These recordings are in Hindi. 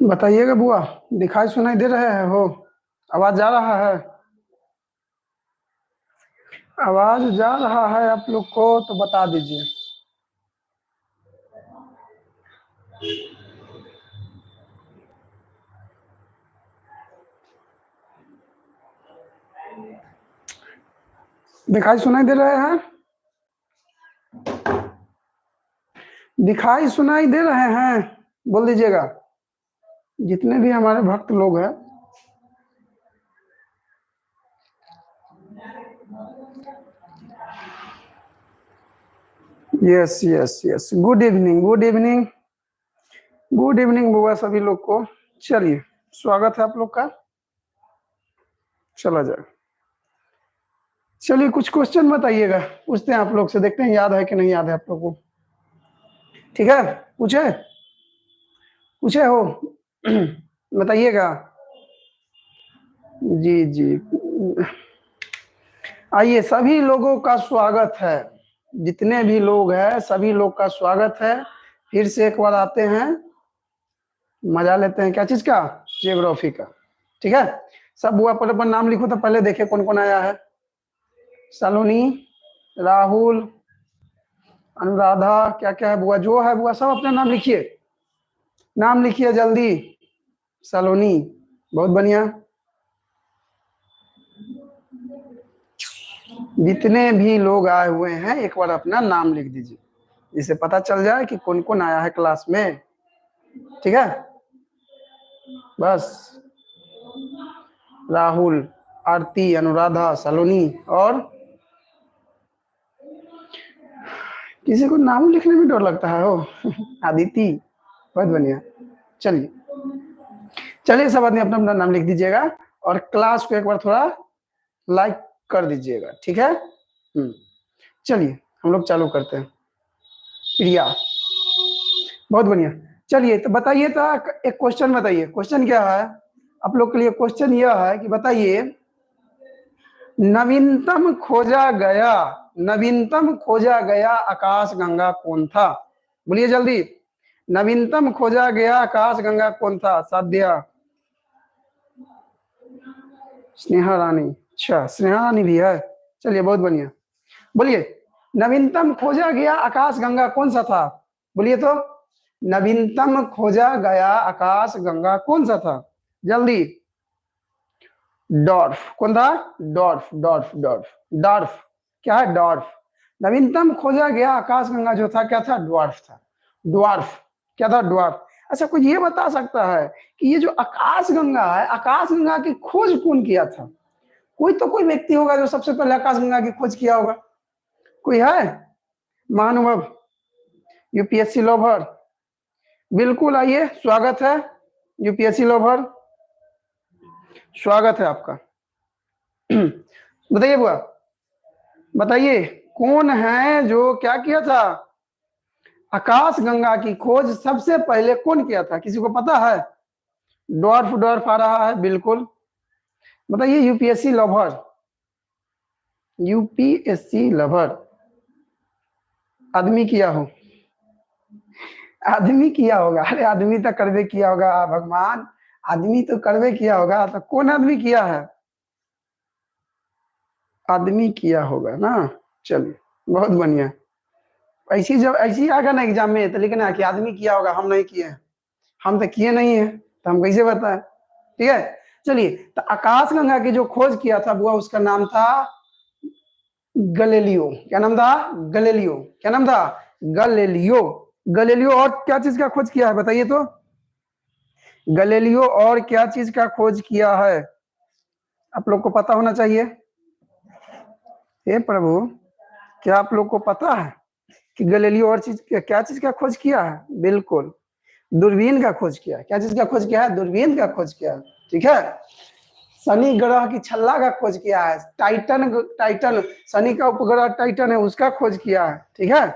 बताइएगा बुआ, दिखाई सुनाई दे रहे हैं हो? आवाज जा रहा है? आवाज जा रहा है आप लोग को तो बता दीजिए। दिखाई सुनाई दे रहे हैं? दिखाई सुनाई दे रहे हैं? बोल दीजिएगा जितने भी हमारे भक्त लोग हैं। Yes yes yes, good evening, good evening, good evening बुआ सभी लोग को। चलिए, स्वागत है आप लोग का। चला जाए, चलिए कुछ क्वेश्चन बताइएगा, पूछते हैं आप लोग से, देखते हैं याद है कि नहीं याद है आप लोग को। ठीक है, पूछे पूछे हो? बताइएगा। जी जी, आइए, सभी लोगों का स्वागत है, जितने भी लोग हैं सभी लोग का स्वागत है। फिर से एक बार आते हैं, मजा लेते हैं। क्या चीज का? जियोग्राफी का। ठीक है, सब बुआ पर अपन नाम लिखो तो पहले देखे कौन कौन आया है। सलोनी, राहुल, अनुराधा, क्या क्या है बुआ? जो है बुआ सब अपना नाम लिखिए, नाम लिखिए जल्दी। सलोनी, बहुत बढ़िया। जितने भी लोग आए हुए हैं एक बार अपना नाम लिख दीजिए, जिससे पता चल जाए कि कौन कौन आया है क्लास में। ठीक है, बस राहुल, आरती, अनुराधा, सलोनी और किसी को नाम लिखने में डर लगता है हो। आदिति, बहुत बढ़िया। चलिए चलिए, सब आदमी अपना अपना नाम लिख दीजिएगा और क्लास को एक बार थोड़ा लाइक कर दीजिएगा। ठीक है, चलिए हम लोग चालू करते हैं। प्रिया, बहुत बढ़िया। चलिए तो बताइए, तो एक क्वेश्चन बताइए। क्वेश्चन क्या है आप लोग के लिए? क्वेश्चन यह है कि बताइए, नवीनतम खोजा गया, नवीनतम खोजा गया आकाश गंगा कौन था? बोलिए जल्दी, नवीनतम खोजा गया आकाश गंगा कौन था? साध्या, स्नेहा रानी। अच्छा, स्नेहा रानी भी है, चलिए बहुत बढ़िया। बोलिए, नवीनतम खोजा गया आकाश गंगा कौन सा था? बोलिए तो, नवीनतम खोजा गया आकाश गंगा कौन सा था? जल्दी। डॉर्फ। कौन था? Dwarf, dwarf, dwarf, dwarf. क्या है? डॉर्फ। नवीनतम खोजा गया आकाश गंगा जो था क्या था? ड्वार्फ था। ड्वार्फ, क्या था? ड्वार्फ। अच्छा, कोई ये बता सकता है कि ये जो आकाश गंगा है, आकाश गंगा की खोज कौन किया था? कोई तो कोई व्यक्ति होगा जो सबसे पहले आकाश गंगा की खोज किया होगा। कोई है महानुभव? यूपीएससी लोभर, बिल्कुल आइए, स्वागत है यूपीएससी लोभर, स्वागत है आपका। बताइए बुआ, बताइए कौन है जो क्या किया था? आकाश गंगा की खोज सबसे पहले कौन किया था? किसी को पता है? डॉर्फ, डॉर्फ आ रहा है, बिल्कुल। बताइए, यूपीएससी लवर, यूपीएससी लवर, आदमी किया हो? आदमी किया होगा, अरे आदमी तो करवे किया होगा भगवान, आदमी तो करवे किया होगा। तो कौन आदमी किया है? आदमी किया होगा ना। चलिए बहुत बढ़िया। ऐसी जब ऐसी आएगा ना एग्जाम में तो लिखना कि आदमी किया होगा, हम नहीं किए, हम तो किए नहीं है, तो हम कैसे बताएं? ठीक है, चलिए। तो आकाश गंगा की जो खोज किया था बुआ, उसका नाम था गैलीलियो। क्या नाम था? गैलीलियो। क्या नाम था? गैलीलियो। गैलीलियो और क्या चीज का खोज किया है बताइए तो? गैलीलियो और क्या चीज का खोज किया है? आप लोग को पता होना चाहिए। हे प्रभु, क्या आप लोग को पता है कि गैलीलियो और क्या चीज का खोज किया है? बिल्कुल, दूरबीन का खोज किया है। क्या चीज का खोज किया है? दूरबीन का खोज किया है। ठीक है। शनि ग्रह की छल्ला का खोज किया है। टाइटन शनि का उपग्रह टाइटन है, उसका खोज किया है। ठीक है,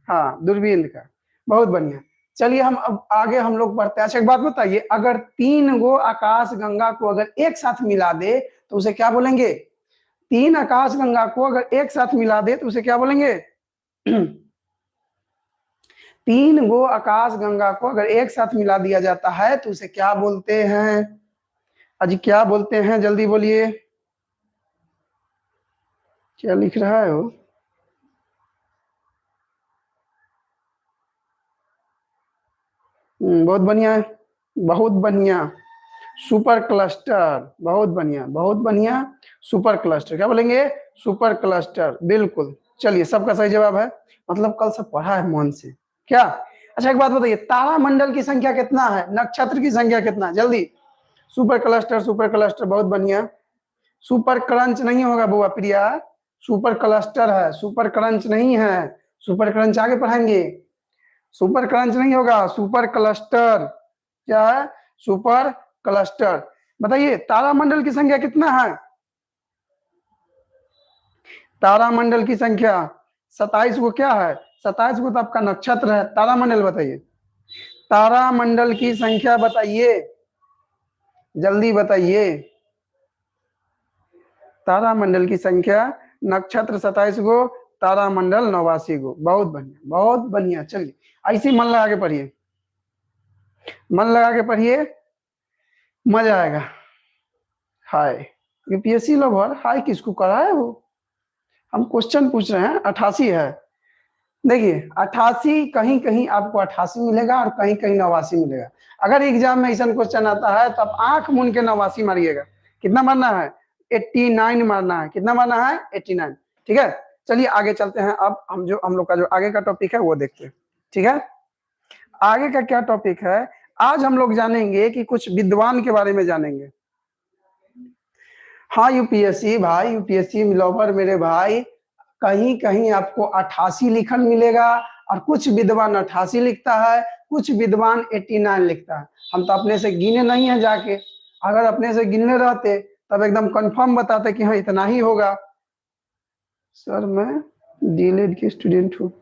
हाँ, दूरबीन का। बहुत बढ़िया। चलिए हम अब आगे हम लोग बढ़ते हैं। अच्छा एक बात बताइए, अगर 3 गो आकाश गंगा को अगर एक साथ मिला दे तो उसे क्या बोलेंगे? 3 आकाश गंगा को अगर एक साथ मिला दे तो उसे क्या बोलेंगे? 3 गो आकाश गंगा को अगर एक साथ मिला दिया जाता है तो उसे क्या बोलते हैं? अजी क्या बोलते हैं, जल्दी बोलिए। क्या लिख रहा है वो? बहुत बढ़िया है, बहुत बढ़िया। सुपर क्लस्टर, बहुत बढ़िया, बहुत बढ़िया। सुपर क्लस्टर क्या बोलेंगे? सुपर क्लस्टर, बिल्कुल। चलिए, सबका सही जवाब है, मतलब कल से पढ़ा है मन से क्या? अच्छा एक बात बताइए, तारामंडल की संख्या कितना है? नक्षत्र की संख्या कितना है? जल्दी। सुपर क्लस्टर, सुपर क्लस्टर, बहुत बढ़िया। सुपर क्रंच नहीं होगा बुआ प्रिया, सुपर क्लस्टर है, सुपर क्रंच नहीं है। सुपर क्रंच आगे पढ़ाएंगे। सुपर क्रंच नहीं होगा, सुपर क्लस्टर। क्या है? Super cluster. बताइए तारामंडल की संख्या कितना है? तारामंडल की संख्या 27 को क्या है? 27 को तो आपका नक्षत्र है। तारामंडल बताइए, तारामंडल की संख्या बताइए, जल्दी बताइए। तारामंडल की संख्या, नक्षत्र 27 गो, तारामंडल 89 गो। बहुत बढ़िया, बहुत बढ़िया। चलिए ऐसे मन लगा के पढ़िए, मन लगा के पढ़िए, मजा आएगा। हाय यूपीएससी लवर, हाय किसको करा है वो? हम क्वेश्चन पूछ रहे हैं। 88 है। देखिए 88, कहीं कहीं आपको 88 मिलेगा और कहीं कहीं 89 मिलेगा। अगर एग्जाम में ऐसा क्वेश्चन आता है तो आप आंख मूंद के 89 मारिएगा। कितना मारना है? 89 मारना है। कितना मारना है? 89। ठीक है, चलिए आगे चलते हैं। अब हम लोग का जो आगे का टॉपिक है वो देखते हैं। ठीक है, आगे का क्या टॉपिक है? आज हम लोग जानेंगे कि कुछ विद्वान के बारे में जानेंगे। हाँ यूपीएससी भाई, यूपीएससी लवर मेरे भाई, कहीं कहीं आपको 88 लिखन मिलेगा और कुछ विद्वान 88 लिखता है, कुछ विद्वान 89 लिखता है। हम तो अपने से गिने नहीं है जाके, अगर अपने से गिनने रहते तब एकदम कंफर्म बताते कि हाँ इतना ही होगा। सर मैं डीएलएड के स्टूडेंट हूँ।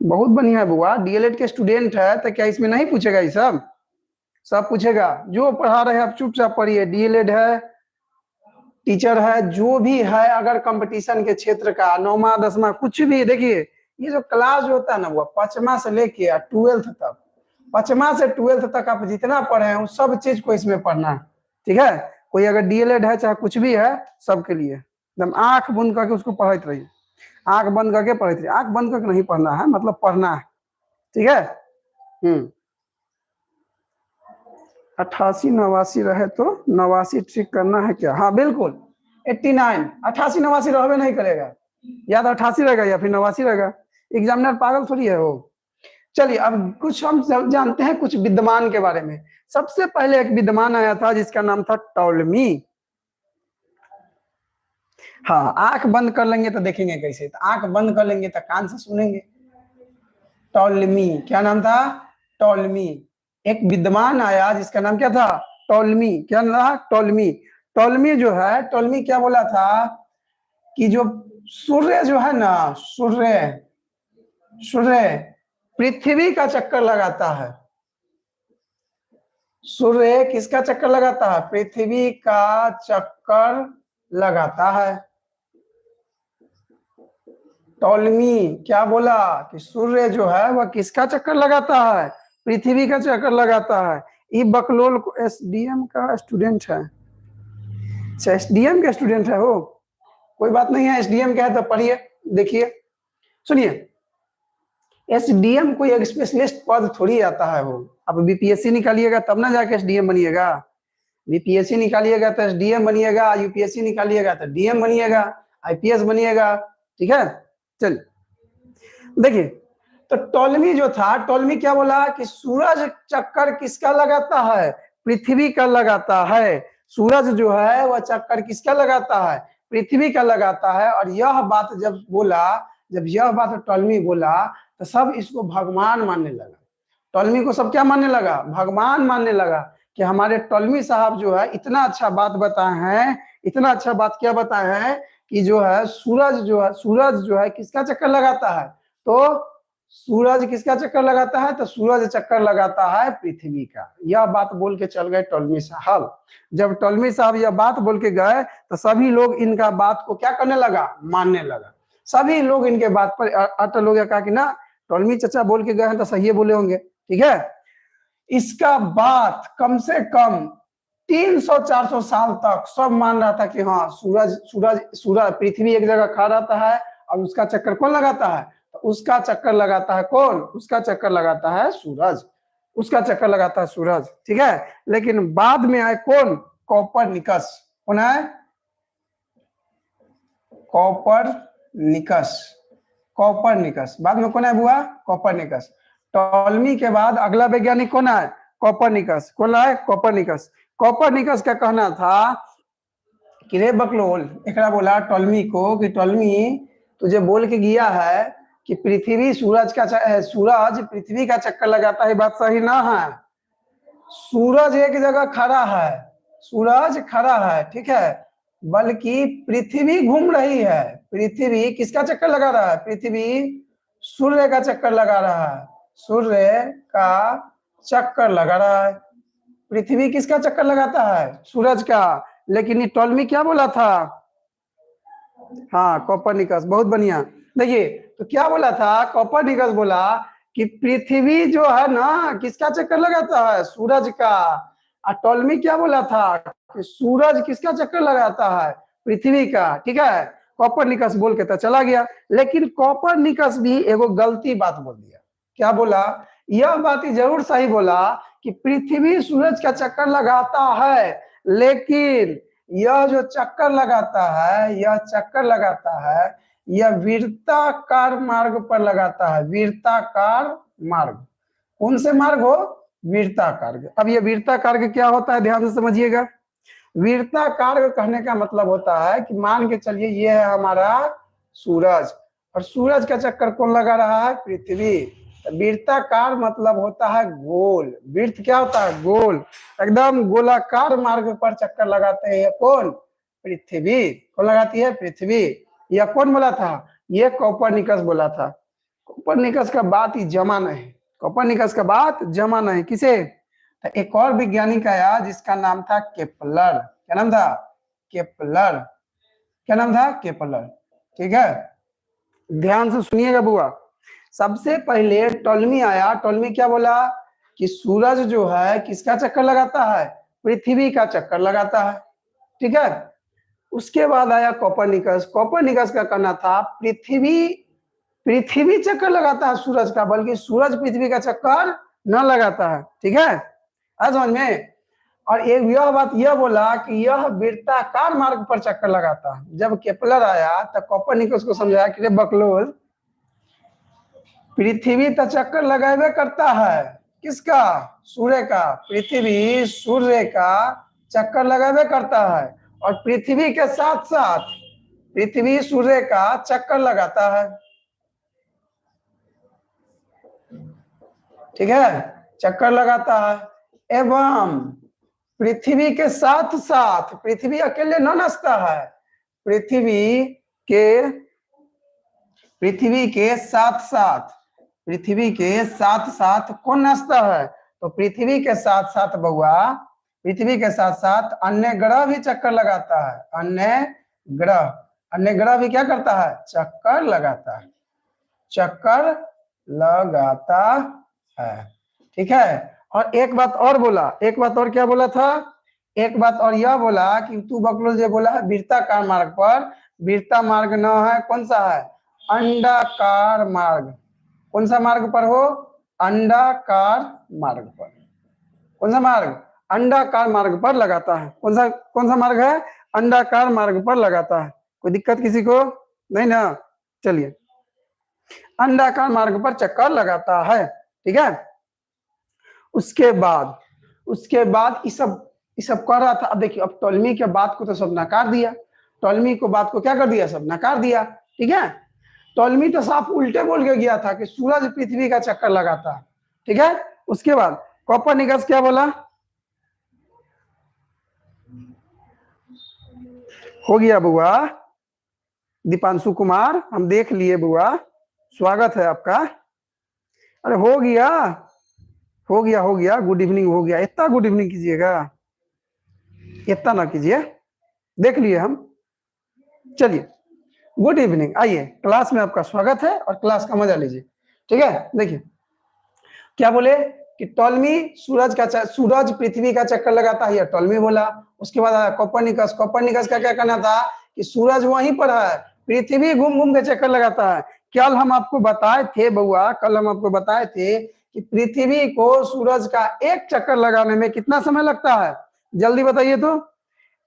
बहुत बढ़िया है बुआ, डीएलएड के स्टूडेंट है तो क्या इसमें नहीं पूछेगा? ये सब पूछेगा। जो पढ़ा रहे आप चुपचाप पढ़िए। डीएलएड है, टीचर है, जो भी है, अगर कंपटीशन के क्षेत्र का 9वां 10वां कुछ भी, देखिए ये जो क्लास जो होता है ना वो 5वां से लेके 12th तक, 5वां से 12th तक आप जितना पढ़े हैं उस सब चीज को इसमें पढ़ना है। ठीक है, कोई अगर डीएलएड है चाहे कुछ भी है, सबके लिए एकदम आंख बंद करके उसको पढ़ते रहिए। आंख बंद करके पढ़ते रहिए, आंख बंद करके नहीं पढ़ना है, मतलब पढ़ना है। ठीक है। 88 89 रहे तो 89 ठीक करना है क्या? हाँ बिल्कुल, 89। 88 89 रहबे नहीं करेगा, या तो 88 रहेगा या फिर 89 रहेगा। एग्जामिनर पागल थोड़ी है वो। चलिए अब कुछ हम जानते हैं कुछ विद्वान के बारे में। सबसे पहले एक विद्वान आया था जिसका नाम था टॉलमी। हाँ, आंख बंद कर लेंगे तो देखेंगे कैसे, तो आंख बंद कर लेंगे तो कान से सुनेंगे। टॉलमी, क्या नाम था? टॉलमी। एक विद्वान आया जिसका नाम क्या था? टॉलमी। क्या नाम था? टॉलमी। टॉलमी जो है, टॉलमी क्या बोला था कि जो सूर्य जो है ना, सूर्य सूर्य पृथ्वी का चक्कर लगाता है। सूर्य किसका चक्कर लगाता है? पृथ्वी का चक्कर लगाता है। टॉलमी क्या बोला कि सूर्य जो है वह किसका चक्कर लगाता है? पृथ्वी का चक्कर लगाता है। ये बकलोल को एसडीएम का स्टूडेंट है। अच्छा एसडीएम का स्टूडेंट है वो, कोई बात नहीं है। एसडीएम क्या है तो पढ़िए, देखिए, सुनिए। एसडीएम कोई एक स्पेशलिस्ट पद थोड़ी आता है वो। अब बीपीएससी निकालिएगा तब ना जाके एसडीएम बनिएगा। बीपीएससी निकालिएगा तो एसडीएम बनिएगा, यूपीएससी निकालिएगा तो डीएम बनिएगा, आईपीएस बनिएगा। ठीक है, चलिए देखिए, तो टॉलमी जो था, टॉलमी क्या बोला कि सूरज चक्कर किसका लगाता है? पृथ्वी का लगाता है। सूरज जो है वह चक्कर किसका लगाता है, पृथ्वी का लगाता है। और यह बात जब बोला, जब यह बात टॉलमी बोला तो सब इसको भगवान मानने लगा। टॉलमी को सब क्या मानने लगा, भगवान मानने लगा कि हमारे टॉलमी साहब जो है इतना अच्छा बात बताए हैं, इतना अच्छा बात क्या बताए हैं कि जो है सूरज जो है किसका चक्कर लगाता है, तो सूरज किसका चक्कर लगाता है, तो सूरज चक्कर लगाता है पृथ्वी का। यह बात बोल के चल गए टॉलमी साहब। जब टॉलमी साहब यह बात बोल के गए तो सभी लोग इनका बात को क्या करने लगा, मानने लगा। सभी लोग इनके बात पर अटल हो गया, कहा कि ना टॉलमी चाचा बोल के गए हैं तो सही बोले होंगे, ठीक है। इसका बात कम से कम 300-400 साल तक सब मान रहा था कि हाँ सूरज पृथ्वी एक जगह खड़ा रहता है और उसका चक्कर कौन लगाता है, तो उसका चक्कर लगाता है कौन, उसका चक्कर लगाता है सूरज, उसका चक्कर लगाता है सूरज, ठीक है। लेकिन बाद में आए कौन, कोपरनिकस। कौन है, कोपरनिकस। बाद में कौन है बुआ, कोपरनिकस। टॉलमी के बाद अगला वैज्ञानिक कौन है, कोपरनिकस। कौन है, कोपरनिकस। कोपरनिकस का कहना था कि रे बकलोल, एकरा बोला टॉलमी को कि टॉलमी तुझे बोल के गया है कि पृथ्वी सूरज पृथ्वी का चक्कर लगाता है, बात सही ना है। सूरज एक जगह खड़ा है, सूरज खड़ा है, ठीक है, बल्कि पृथ्वी घूम रही है। पृथ्वी किसका चक्कर लगा रहा है, पृथ्वी सूर्य का चक्कर लगा रहा है, सूर्य का चक्कर लगा रहा है। पृथ्वी किसका चक्कर लगाता है, सूरज का। लेकिन ये टॉलमी क्या बोला था, हाँ कोपरनिकस, बहुत बढ़िया। देखिए तो क्या बोला था, कोपरनिकस बोला कि पृथ्वी जो है ना किसका चक्कर लगाता है, सूरज का। और टॉलमी क्या बोला था कि सूरज किसका चक्कर लगाता है, पृथ्वी का, ठीक है। कोपरनिकस बोल के तो चला गया, लेकिन कोपरनिकस भी एगो गलती बात बोल दिया। क्या बोला, यह बात ही जरूर सही बोला कि पृथ्वी सूरज का चक्कर लगाता है, लेकिन यह जो चक्कर लगाता है, यह चक्कर लगाता है, यह वीरताकार मार्ग पर लगाता है, वीरताकार मार्ग। कौन से मार्ग हो, वीरताकार। अब यह वीरताकार क्या होता है, ध्यान से समझिएगा। वीरताकार कहने का मतलब होता है कि मान के चलिए ये है हमारा सूरज, और सूरज का चक्कर कौन लगा रहा है, पृथ्वी। वीरताकार मतलब होता है गोल। वृत्त क्या होता है, गोल, एकदम गोलाकार मार्ग पर चक्कर लगाते हैं कौन, पृथ्वी। कौन लगाती है, पृथ्वी। यह कौन बोला था, ये कोपरनिकस बोला था। कोपरनिकस का बात ही जमा नहीं, कोपरनिकस का बात जमा नहीं। किसे, तो एक और वैज्ञानिक आया जिसका नाम था केपलर। क्या नाम था, केपलर। क्या नाम था, केपलर, ठीक है। ध्यान से सुनिएगा बुआ। सबसे पहले टॉलमी आया। टॉलमी क्या बोला कि सूरज जो है किसका चक्कर लगाता है, पृथ्वी का चक्कर लगाता है, ठीक है। उसके बाद आया कोपरनिकस। कोपरनिकस का कहना था पृथ्वी चक्कर लगाता है सूरज का, बल्कि सूरज पृथ्वी का चक्कर न लगाता है, ठीक है, समझ में। और एक यह बात यह बोला कि यह वृत्ताकार मार्ग पर चक्कर लगाता है। जब केपलर आया तो कोपरनिकस को समझाया कि रे बकलोल, पृथ्वी तो चक्कर लगावे करता है, किसका, सूर्य का। पृथ्वी सूर्य का चक्कर लगावे करता है, और पृथ्वी के साथ साथ पृथ्वी सूर्य का चक्कर लगाता है, ठीक है, चक्कर लगाता है। एवं पृथ्वी के साथ साथ, पृथ्वी अकेले न नाचता है, पृथ्वी के साथ साथ कौन नाचता है, तो पृथ्वी के साथ साथ बउआ, पृथ्वी के साथ साथ अन्य ग्रह भी चक्कर लगाता है। अन्य ग्रह भी क्या करता है, चक्कर लगाता है, चक्कर लगाता है, ठीक है। और एक बात और बोला, एक बात और क्या बोला था, एक बात और यह बोला कि तू बकलोल जो बोला है वीरताकार मार्ग पर, वीरता मार्ग न है, कौन सा है, अंडाकार मार्ग। कौन सा मार्ग पर हो, अंडाकार मार्ग पर। कौन सा मार्ग, अंडाकार मार्ग पर लगाता है। कौन सा मार्ग है, अंडाकार मार्ग पर लगाता है। कोई दिक्कत किसी को नहीं ना, चलिए, अंडाकार मार्ग पर चक्कर लगाता है, ठीक है। उसके बाद ये सब ये सब कर रहा था। अब देखिए, अब टॉलमी के बात को तो सब नकार दिया, टॉलमी को बात को क्या कर दिया, सब नकार दिया। ठीक है, टॉलमी तो साफ उल्टे बोल के गया था कि सूरज पृथ्वी का चक्कर लगाता है। ठीक है, उसके बाद कोपरनिकस क्या बोला, हो गया बुआ दीपांशु कुमार, हम देख लिए बुआ, स्वागत है आपका। अरे हो गया हो गया हो गया, गुड इवनिंग हो गया, इतना गुड इवनिंग कीजिएगा, इतना ना कीजिए, देख लिए हम। चलिए गुड इवनिंग, आइए क्लास में आपका स्वागत है और क्लास का मजा लीजिए। ठीक है, देखिए क्या बोले कि टॉलमी सूरज पृथ्वी का चक्कर लगाता है, टॉलमी बोला। उसके बाद आया कोपरनिकस, कोपरनिकस का क्या कहना था कि सूरज वहीं पर है, पृथ्वी घूम घूम के चक्कर लगाता है। कल हम आपको बताए थे बउआ, कल हम आपको बताए थे कि पृथ्वी को सूरज का एक चक्कर लगाने में कितना समय लगता है, जल्दी बताइए तो।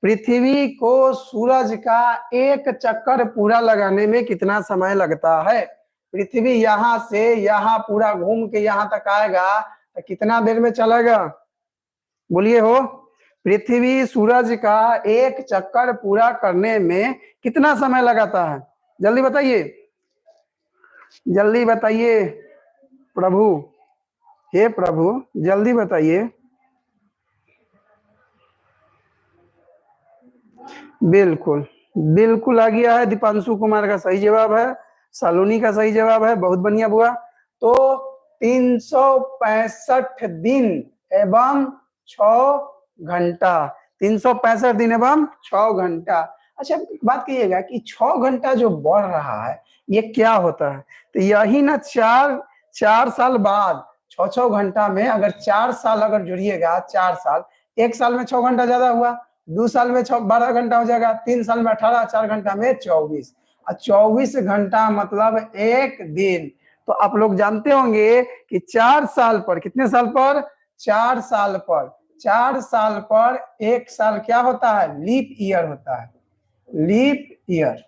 पृथ्वी को सूरज का एक चक्कर पूरा लगाने में कितना समय लगता है। पृथ्वी यहाँ से यहाँ पूरा घूम के यहाँ तक आएगा तो कितना देर में चलेगा, बोलिए हो। पृथ्वी सूरज का एक चक्कर पूरा करने में कितना समय लगाता है, जल्दी बताइए, जल्दी बताइए प्रभु, हे प्रभु जल्दी बताइए। बिल्कुल बिल्कुल आ गया है, दीपांशु कुमार का सही जवाब है, सालोनी का सही जवाब है, बहुत बढ़िया बुआ। तो 365 दिन एवं 6 घंटा, 365 दिन एवं 6 घंटा। अच्छा बात कहिएगा कि 6 घंटा जो बढ़ रहा है ये क्या होता है, तो यही ना 4 साल बाद 6 घंटा में, अगर 4 साल अगर जुड़िएगा, 4 साल, 1 साल में 6 घंटा ज्यादा हुआ, 2 साल में 12 घंटा हो जाएगा, 3 साल में 18, 4 घंटा में 24, और 24 घंटा मतलब एक दिन। तो आप लोग जानते होंगे कि 4 साल पर, कितने साल पर, 4 साल पर, 4 साल पर एक साल क्या होता है, लीप ईयर होता है, लीप ईयर,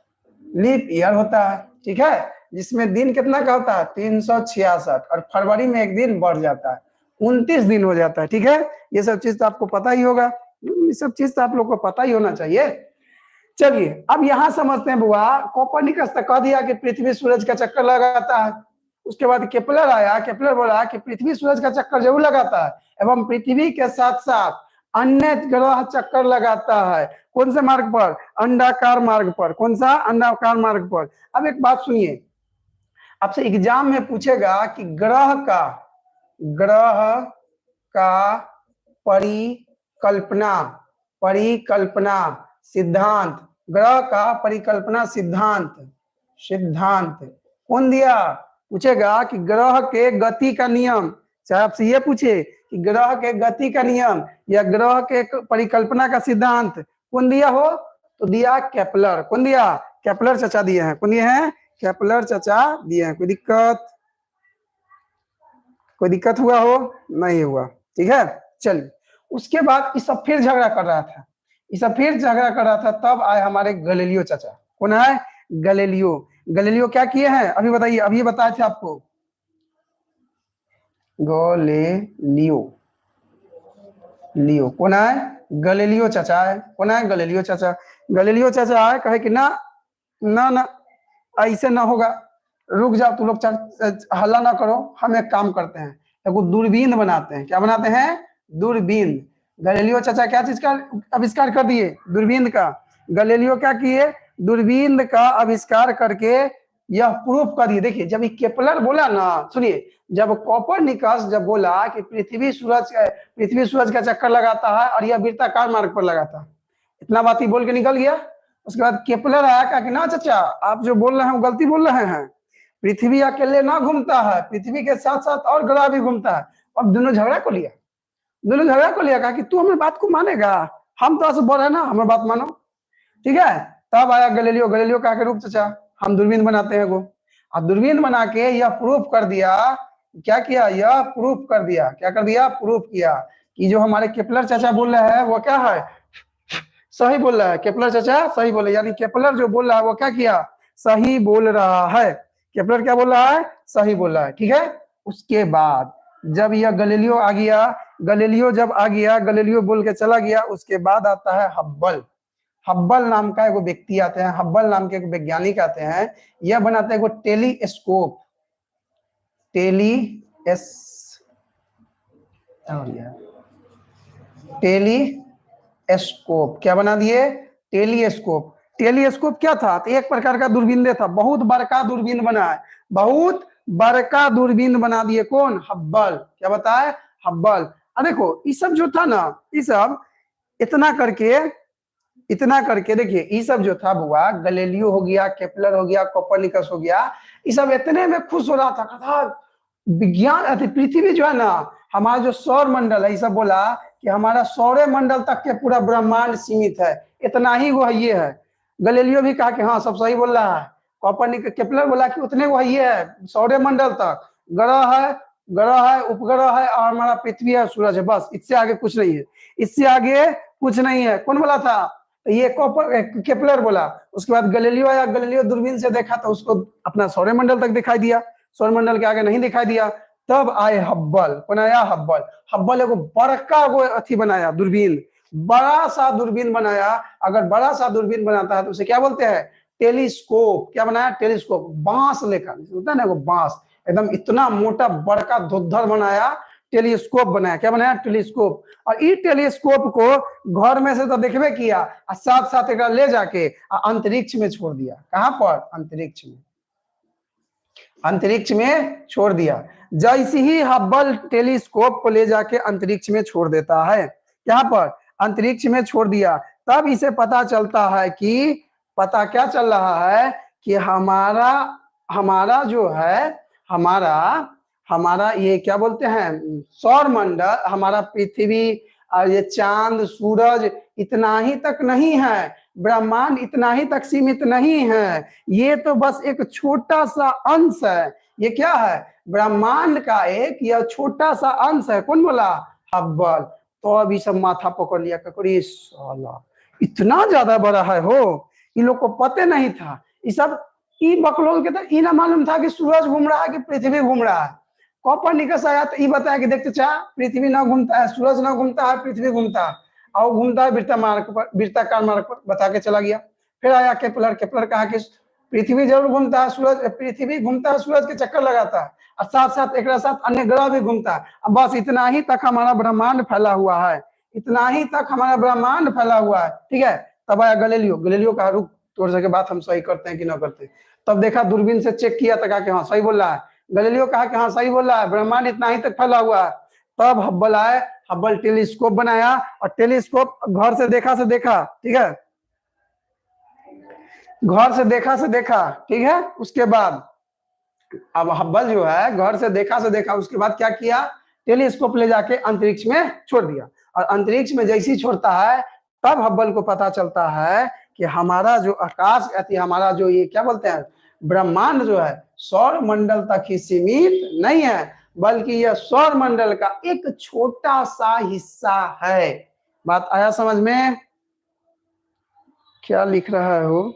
लीप ईयर होता है। ठीक है, जिसमें दिन कितना का होता है, 366, और फरवरी में एक दिन बढ़ जाता है, 29 दिन हो जाता है। ठीक है, ये सब चीज तो आपको पता ही होगा, ये सब चीज तो आप लोग को पता ही होना चाहिए। चलिए अब यहां समझते हैं बुआ, कोपरनिकस ने कह दिया कि पृथ्वी सूरज का चक्कर लगाता है। उसके बाद केपलर आया, केपलर बोला कि पृथ्वी सूरज का चक्कर जरूर लगाता है एवं पृथ्वी के साथ साथ अन्य ग्रह चक्कर लगाता है। कौन से मार्ग पर, अंडाकार मार्ग पर, कौन सा, अंडाकार मार्ग पर। अब एक बात सुनिए, आपसे एग्जाम में पूछेगा कि ग्रह का परिकल्पना, परिकल्पना सिद्धांत, ग्रह का परिकल्पना सिद्धांत, सिद्धांत कौन दिया, पूछेगा कि ग्रह के गति का नियम, चाहे आपसे ये पूछे कि ग्रह के गति का नियम या ग्रह के परिकल्पना का सिद्धांत कौन दिया हो, तो दिया केपलर। कौन दिया, केपलर चचा दिए हैं, कौन दिए हैं, केपलर चचा दिए हैं। कोई दिक्कत, कोई दिक्कत हुआ हो, नहीं हुआ। ठीक है, चलिए उसके बाद इस सब फिर झगड़ा कर रहा था, इस सब फिर झगड़ा कर रहा था, तब आए हमारे गैलीलियो चाचा। कौन है, गैलीलियो। गैलीलियो क्या किए हैं अभी बताइए, अभी बताए थे आपको, गैलीलियो, लियो कौन है, गैलीलियो चाचा है। कौन है, गैलीलियो चाचा। गैलीलियो चाचा है, कहे कि ना ना ना ऐसे ना होगा, रुक जाओ तुम लोग, हल्ला ना करो, हम एक काम करते हैं, एगो दूरबीन बनाते हैं। क्या बनाते हैं, दूरबीन। गैलीलियो चाचा क्या चीज का आविष्कार कर दिए, दूरबीन का। गैलीलियो क्या किए, दूरबीन का आविष्कार करके यह प्रूफ कर दिए। देखिए जब ये केपलर बोला ना, सुनिए, जब कोपरनिकस जब बोला कि पृथ्वी सूरज का चक्कर लगाता है और यह वृत्ताकार मार्ग पर लगाता है, इतना बात ही बोल के निकल गया। उसके बाद केपलर आया, कहा कि ना चाचा आप जो बोल रहे हैं वो गलती बोल रहे हैं, पृथ्वी अकेले ना घूमता है, पृथ्वी के साथ साथ और ग्रह भी घूमता है। अब दोनों झगड़ा को लिया, दोनों झगड़ा को लिया, कहा कि तू हमारी बात को मानेगा, हम तो ऐसे बोल रहे हैं ना, हमारी बात मानो। ठीक है, तब आया गैलीलियो। गैलीलियो कहा कि रुक चाचा, हम दूरबीन बनाते हैं वो। अब दूरबीन बना के यह प्रूफ कर दिया, क्या किया, यह प्रूफ कर दिया, क्या कर दिया, प्रूफ किया कि जो हमारे केपलर चाचा बोल रहे हैं वो क्या है, सही बोल रहा है। केपलर चाचा सही बोले, यानी केपलर जो बोल रहा है वो क्या किया, सही बोल रहा है। केपलर क्या बोल रहा है, सही बोल रहा है। ठीक है, उसके बाद जब यह गैलीलियो आ गया, गैलीलियो जब आ गया, गैलीलियो बोल के चला गया, उसके बाद आता है हब्बल। हब्बल नाम का एक व्यक्ति आते हैं, हब्बल नाम के एक वैज्ञानिक आते हैं, यह बनाते हैं टेलीस्कोप। टेलीस्कोप क्या बना दिए? टेलीस्कोप। टेलीस्कोप क्या था? तो एक प्रकार का दूरबीन था, बहुत बड़का दूरबीन बना है, बहुत बड़का दूरबीन बना दिए कौन? हब्बल। क्या बताए? हब्बल। देखो ये सब जो था ना, ये सब इतना करके, इतना करके देखिए, ये सब जो था बुआ, गैलीलियो हो गया, केपलर हो गया, कोपरनिकस हो गया, ये सब इतने में खुश हो रहा था, विज्ञान पृथ्वी जो है ना, हमारा जो सौर मंडल है, ये सब बोला कि हमारा सौर मंडल तक के पूरा ब्रह्मांड सीमित है, इतना ही वो ये है। गैलीलियो भी कहा कि हाँ सब सही बोल रहा है। कोपरनिकस, केपलर बोला कि उतने वो ये है, सौर मंडल तक ग्रह है, ग्रह है, उपग्रह है, और हमारा पृथ्वी है, सूरज है, बस इससे आगे कुछ नहीं है, इससे आगे कुछ नहीं है। कौन बोला था? ये केपलर बोला। उसके बाद गैलीलियो आया, गैलीलियो दूरबीन से देखा तो उसको अपना सौर मंडल तक दिखाई दिया, सौर मंडल के आगे नहीं दिखाई दिया। तब आए हब्बल। कौन आया? हब्बल। हब्बल एगो बड़का गो अथी बनाया, दूरबीन, बड़ा सा दूरबीन बनाया। अगर बड़ा सा दूरबीन बनाता है तो उसे क्या बोलते हैं? टेलीस्कोप। क्या बनाया? टेलीस्कोप। बांस लेकर, होता है ना वो बांस, एकदम इतना मोटा बड़का धुद्धर बनाया, टेलीस्कोप बनाया। क्या बनाया? टेलीस्कोप। और इस टेलीस्कोप को घर में से तो देखबे किया, और साथ साथ एक ले जाके अंतरिक्ष में छोड़ दिया। कहां पर? अंतरिक्ष में। अंतरिक्ष में छोड़ दिया। जैसे ही हब्बल टेलीस्कोप को ले जाके अंतरिक्ष में छोड़ देता है, यहाँ पर अंतरिक्ष में छोड़ दिया, तब इसे पता चलता है कि, पता क्या चल रहा है कि हमारा हमारा जो है, हमारा हमारा ये क्या बोलते हैं, सौर मंडल, हमारा पृथ्वी और ये चांद सूरज इतना ही तक नहीं है, ब्रह्मांड इतना ही तक सीमित नहीं है, ये तो बस एक छोटा सा अंश है। ये क्या है? ब्रह्मांड का एक यह छोटा सा अंश है। कौन बोला? हब्बल। तो अभी सब माथा पकड़ लिया, साला इतना ज्यादा बड़ा है हो, इन लोग को पता नहीं था। ये सब बकलोल के तो ये ना मालूम था कि सूरज घूम रहा है कि पृथ्वी घूम रहा है। कोपरनिकस आया तो ये बताया कि देखते चाह, पृथ्वी ना घूमता है, सूरज ना घूमता है, पृथ्वी घूमता है, और घूमता है वृत्ताकार मार्ग पर, बता के चला गया। फिर आया केपलर। केपलर कहा कि पृथ्वी जरूर घूमता है, सूरज, पृथ्वी घूमता है, सूरज के चक्कर लगाता है, और साथ साथ एक साथ अन्य ग्रह भी घूमता है। अब बस इतना ही तक हमारा ब्रह्मांड फैला हुआ है, इतना ही तक हमारा ब्रह्मांड फैला हुआ है। ठीक है। तब आया गैलीलियो। गैलीलियो कहा रुक, थोड़ी देर के बाद हम सही करते हैं कि ना करते। तब देखा, दूरबीन से चेक किया, तो कहा कि हाँ सही बोल रहा है। गैलीलियो कहा कि हाँ सही बोल रहा है, ब्रह्मांड इतना ही तक फैला हुआ है। तब हब्बल आए, हब्बल टेलीस्कोप बनाया, और टेलीस्कोप घर से देखा, ठीक है, घर से देखा, ठीक है। उसके बाद अब हब्बल जो है घर से देखा, उसके बाद क्या किया? टेलीस्कोप ले जाके अंतरिक्ष में छोड़ दिया। और अंतरिक्ष में जैसे ही छोड़ता है, तब हब्बल को पता चलता है कि हमारा जो आकाश, हमारा जो ये क्या बोलते हैं, ब्रह्मांड जो है, सौर मंडल तक ही सीमित नहीं है, बल्कि यह सौर मंडल का एक छोटा सा हिस्सा है। बात आया समझ में? क्या लिख रहा है वो?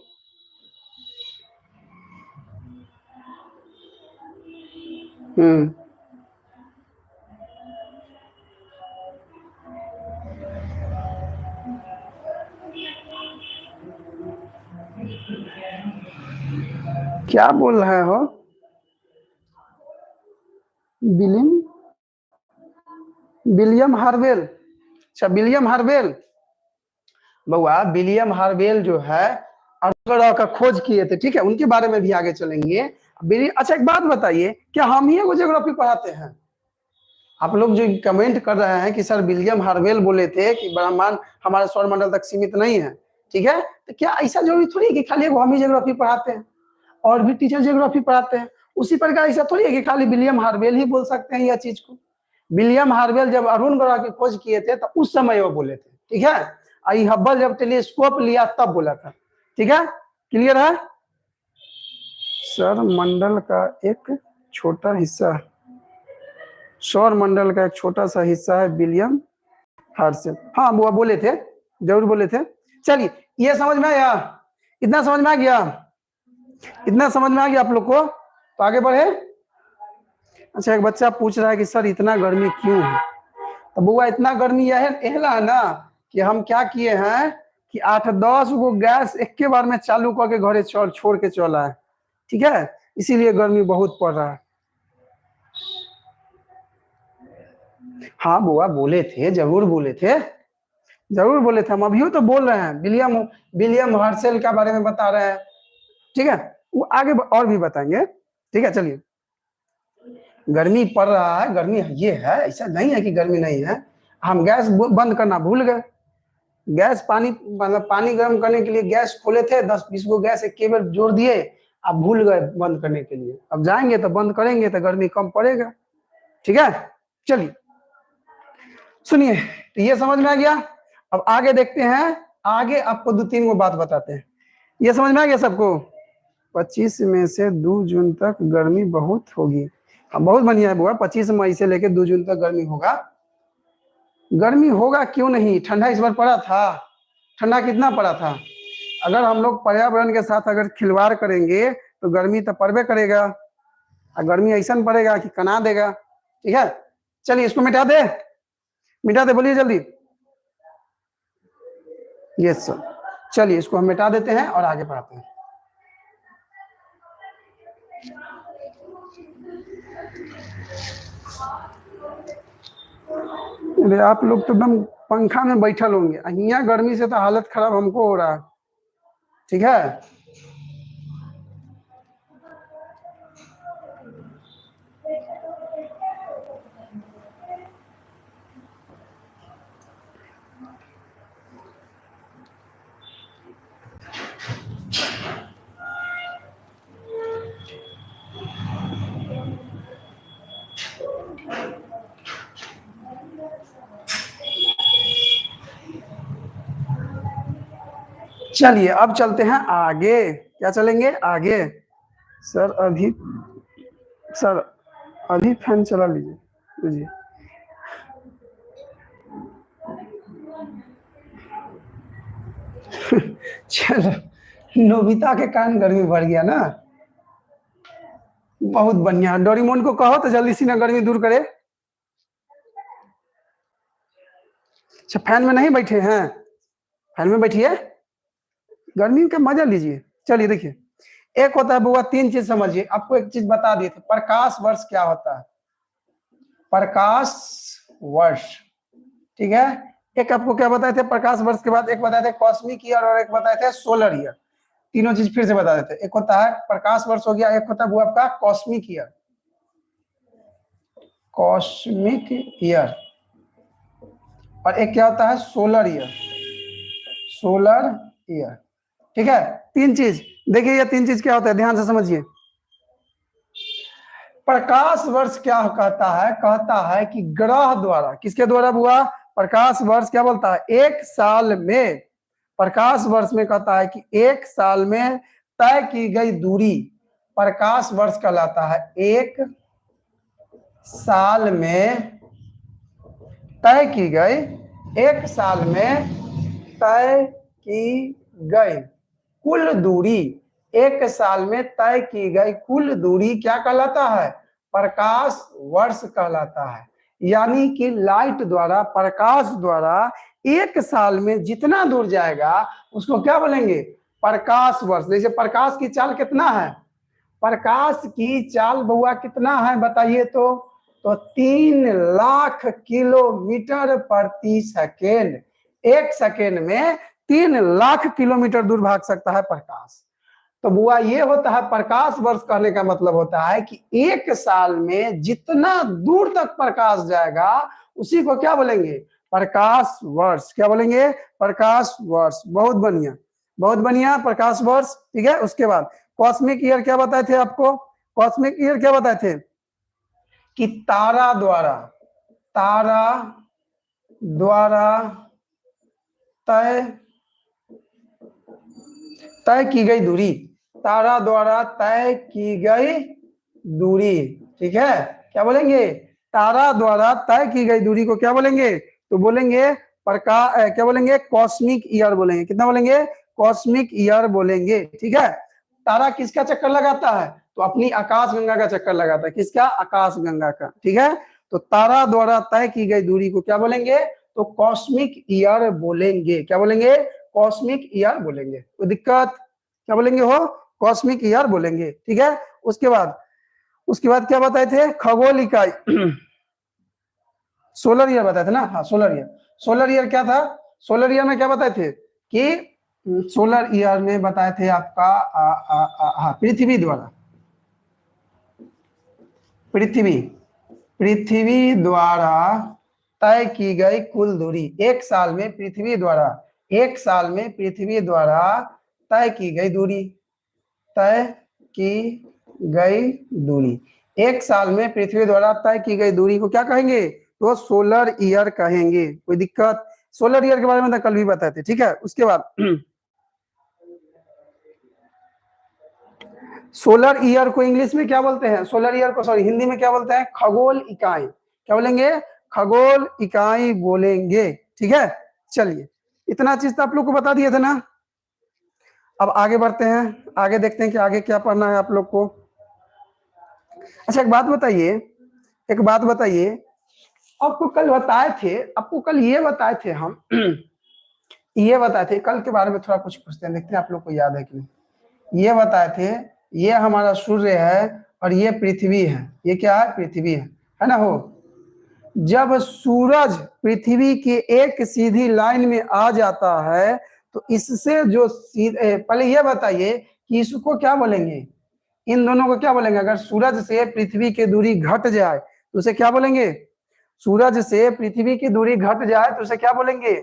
क्या बोल रहे हो? विलियम हार्वेल। अच्छा, विलियम हार्वेल। बउआ विलियम हार्वेल जो है ग्रह का खोज किए थे, ठीक है, उनके बारे में भी आगे चलेंगे। अच्छा एक बात बताइए, क्या हम ही ज्योग्राफी पढ़ाते हैं? आप लोग जो कमेंट कर रहे हैं कि सर विलियम हार्वेल बोले थे कि ब्रह्मांड हमारे सौर मंडल तक सीमित नहीं है, ठीक है, तो क्या ऐसा जरूरी थोड़ी है कि खाली हम ही ज्योग्राफी पढ़ाते हैं, और भी टीचर ज्योग्राफी पढ़ाते हैं? उसी प्रकार ऐसा थोड़ी है कि खाली विलियम हार्वेल ही बोल सकते हैं यह चीज को। विलियम हार्वेल जब अरुण ग्रह की खोज किए थे तो उस समय वो बोले थे, ठीक है। हब्बल जब टेलीस्कोप लिया तब बोला था, ठीक है। क्लियर है? सौर मंडल का एक छोटा हिस्सा, सौर मंडल का एक छोटा सा हिस्सा है विलियम हार्वेल। हाँ वो बोले थे, जरूर बोले थे। चलिए ये समझ में आया? इतना समझ में आ गया? इतना समझ में आ गया आप लोग को? तो आगे बढ़े। अच्छा, एक बच्चा पूछ रहा है कि सर इतना गर्मी क्यों है? तो बुआ इतना गर्मी यह है ना कि हम क्या किए हैं कि 8-10 गो गैस एक के बार में चालू करके घरे छोड़ के चला है। ठीक है, इसीलिए गर्मी बहुत पड़ रहा है। हाँ बुआ बोले थे, जरूर बोले थे, जरूर बोले थे। हम अभी तो बोल रहे हैं, विलियम विलियम हर्शेल के बारे में बता रहे हैं। ठीक है, वो आगे और भी बताएंगे। ठीक है, चलिए। गर्मी पड़ रहा है, गर्मी ये है, ऐसा नहीं है कि गर्मी नहीं है। हम गैस बंद करना भूल गए। गैस पानी मतलब पानी गर्म करने के लिए गैस खोले थे, 10-20 गो गैस एक केवल जोड़ दिए, आप भूल गए बंद करने के लिए। अब जाएंगे तो बंद करेंगे तो गर्मी कम पड़ेगा। ठीक है, चलिए सुनिए, तो ये समझ में आ गया। अब आगे देखते हैं, आगे आपको 2-3 गो बात बताते हैं। ये समझ में आ गया सबको? 25 में से 2 जून तक गर्मी बहुत होगी। हाँ बहुत बढ़िया है बुआ, 25 मई से लेकर 2 जून तक गर्मी होगा। गर्मी होगा क्यों नहीं, ठंडा इस बार पड़ा था। ठंडा कितना पड़ा था? अगर हम लोग पर्यावरण के साथ अगर खिलवाड़ करेंगे तो गर्मी तो पड़बे करेगा, और गर्मी ऐसा पड़ेगा कि कना देगा। ठीक है, चलिए इसको मिटा दे, बोलिए जल्दी। यस सर, चलिए इसको हम मिटा देते हैं और आगे पढ़ाते हैं। अरे आप लोग तो एकदम पंखा में बैठल होंगे, यहाँ गर्मी से तो हालत खराब हमको हो रहा है। ठीक है, चलिए अब चलते हैं आगे। क्या चलेंगे आगे? सर अभी फैन चला लीजिए जी। चलो, नोबिता के कारण गर्मी बढ़ गया ना। बहुत बढ़िया, डोरेमोन को कहो तो जल्दी से ना गर्मी दूर करे। अच्छा, फैन में नहीं बैठे हैं? फैन में बैठिए, गर्मी का मजा लीजिए। चलिए देखिए, एक होता है बुआ, 3 चीज समझिए। आपको एक चीज बता दिए थे, प्रकाश वर्ष क्या होता है? प्रकाश वर्ष। ठीक है, एक आपको क्या बताए थे प्रकाश वर्ष के बाद? एक बताए थे कॉस्मिक ईयर और एक बताए थे सोलर ईयर। तीनों चीज फिर से बता देते। एक होता है प्रकाश वर्ष हो गया, एक होता है वो आपका कॉस्मिक ईयर, कॉस्मिक ईयर, और एक क्या होता है सोलर ईयर, सोलर ईयर। ठीक है, 3 चीज देखिए, ये 3 चीज क्या होता है, ध्यान से समझिए। प्रकाश वर्ष क्या कहता है? कहता है कि ग्रह द्वारा, किसके द्वारा हुआ? प्रकाश वर्ष क्या बोलता है? एक साल में, प्रकाश वर्ष में कहता है कि एक साल में तय की गई दूरी प्रकाश वर्ष कहलाता है। एक साल में तय की गई, एक साल में तय की गई कुल दूरी, एक साल में तय की गई कुल दूरी क्या कहलाता है? प्रकाश वर्ष कहलाता है। यानी कि लाइट द्वारा, प्रकाश द्वारा एक साल में जितना दूर जाएगा उसको क्या बोलेंगे? प्रकाश वर्ष। जैसे प्रकाश की चाल कितना है? प्रकाश की चाल बउआ कितना है बताइए तो 3 लाख किलोमीटर प्रति सेकेंड। एक सेकेंड में 3 लाख किलोमीटर दूर भाग सकता है प्रकाश। तो बुआ ये होता है प्रकाश वर्ष, कहने का मतलब होता है कि एक साल में जितना दूर तक प्रकाश जाएगा उसी को क्या बोलेंगे? प्रकाश वर्ष। क्या बोलेंगे? प्रकाश वर्ष। बहुत बढ़िया, बहुत बढ़िया, प्रकाश वर्ष। ठीक है, उसके बाद कॉस्मिक ईयर क्या बताए थे आपको? कॉस्मिक ईयर क्या बताए थे? कि तारा द्वारा तय की गई दूरी, तारा द्वारा तय की गई दूरी। ठीक है, क्या बोलेंगे? तारा द्वारा तय की गई दूरी को क्या बोलेंगे? तो बोलेंगे क्या बोलेंगे? कॉस्मिक ईयर बोलेंगे। कितना बोलेंगे? कॉस्मिक ईयर बोलेंगे। ठीक है, तारा किसका चक्कर लगाता है? तो अपनी आकाशगंगा का चक्कर लगाता है। किसका? आकाशगंगा का। ठीक है, तो तारा द्वारा तय की गई दूरी को क्या बोलेंगे? तो कॉस्मिक ईयर बोलेंगे। क्या बोलेंगे? कॉस्मिक ईयर बोलेंगे। कोई दिक्कत? क्या बोलेंगे हो? कॉस्मिक ईयर बोलेंगे। ठीक है, उसके बाद क्या बताए थे? खगोल इकाई सोलर ईयर बताए थे ना। हाँ, सोलर ईयर क्या था? सोलर ईयर में क्या बताए थे कि सोलर ईयर में बताए थे आपका हाँ, पृथ्वी द्वारा तय की गई कुल दूरी। एक साल में पृथ्वी द्वारा तय की गई दूरी। एक साल में पृथ्वी द्वारा तय की गई दूरी को क्या कहेंगे? तो सोलर ईयर कहेंगे। कोई दिक्कत? सोलर ईयर के बारे में तो कल भी बताए थे। ठीक है, उसके बाद सोलर ईयर को इंग्लिश में क्या बोलते हैं? सोलर ईयर को सॉरी हिंदी में क्या बोलते हैं? खगोल इकाई। क्या बोलेंगे? खगोल इकाई बोलेंगे। ठीक है, चलिए इतना चीज तो आप लोग को बता दिए थे ना। अब आगे बढ़ते हैं, आगे देखते हैं कि आगे क्या पढ़ना है आप लोग को। अच्छा, एक बात बताइए, आपको कल ये बताए थे हम ये बताए थे कल के बारे में थोड़ा कुछ पूछते हैं, देखते हैं आप लोग को याद है कि नहीं। ये बताए थे, ये हमारा सूर्य है और ये पृथ्वी है। ये क्या है? पृथ्वी है ना। हो जब सूरज पृथ्वी की एक सीधी लाइन में आ जाता है तो इससे जो पहले ये बताइए कि इसको क्या बोलेंगे? इन दोनों को क्या बोलेंगे? अगर सूरज से पृथ्वी की दूरी घट जाए तो उसे क्या बोलेंगे? सूरज से पृथ्वी की दूरी घट जाए तो उसे क्या बोलेंगे?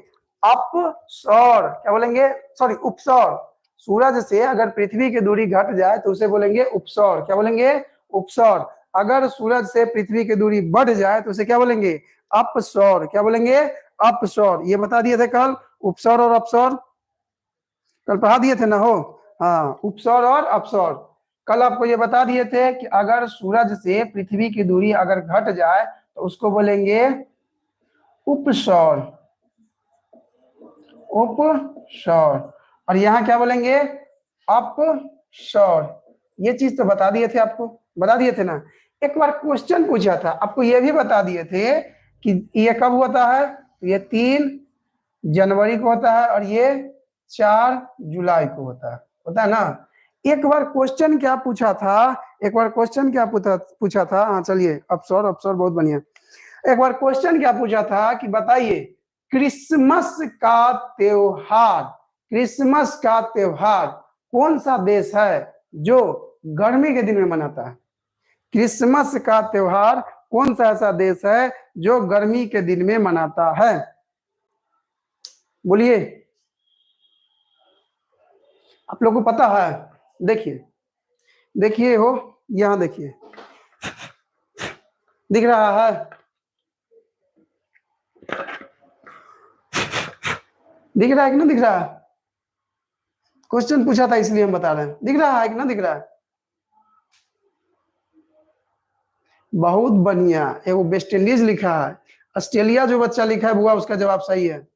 अपसौर। क्या बोलेंगे? सॉरी, उपसौर। सूरज से अगर पृथ्वी की दूरी घट जाए तो उसे बोलेंगे उपसौर। क्या बोलेंगे? उपसौर। अगर सूरज से पृथ्वी की दूरी बढ़ जाए तो उसे क्या बोलेंगे? अपसौर। क्या बोलेंगे? अपसौर। ये बता दिए थे कल, उपसौर और अपसौर कल पढ़ा दिए थे ना। हो हाँ, उपसौर और अपसौर कल आपको ये बता दिए थे कि अगर सूरज से पृथ्वी की दूरी अगर घट जाए तो उसको बोलेंगे उपसौर। और यहाँ क्या बोलेंगे? अपसौर। ये चीज तो बता दिए थे आपको, बता दिए थे ना। एक बार क्वेश्चन पूछा था आपको, ये भी बता दिए थे कि ये कब होता है? ये 3 जनवरी को होता है और ये 4 जुलाई को होता है ना। एक बार क्वेश्चन क्या पूछा था? हाँ चलिए, अपसौर बहुत बढ़िया। एक बार क्वेश्चन क्या पूछा था कि बताइए क्रिसमस का त्योहार कौन सा देश है जो गर्मी के दिन में मनाता है? क्रिसमस का त्योहार कौन सा ऐसा देश है जो गर्मी के दिन में मनाता है? बोलिए, आप लोगों को पता है? देखिए हो, यहां देखिए, दिख रहा है? दिख रहा है कि ना दिख रहा है? क्वेश्चन पूछा था इसलिए हम बता रहे हैं। दिख रहा है कि ना दिख रहा है? बहुत बढ़िया। एगो वेस्ट इंडीज लिखा है, ऑस्ट्रेलिया जो बच्चा लिखा है बुआ, उसका जवाब सही है।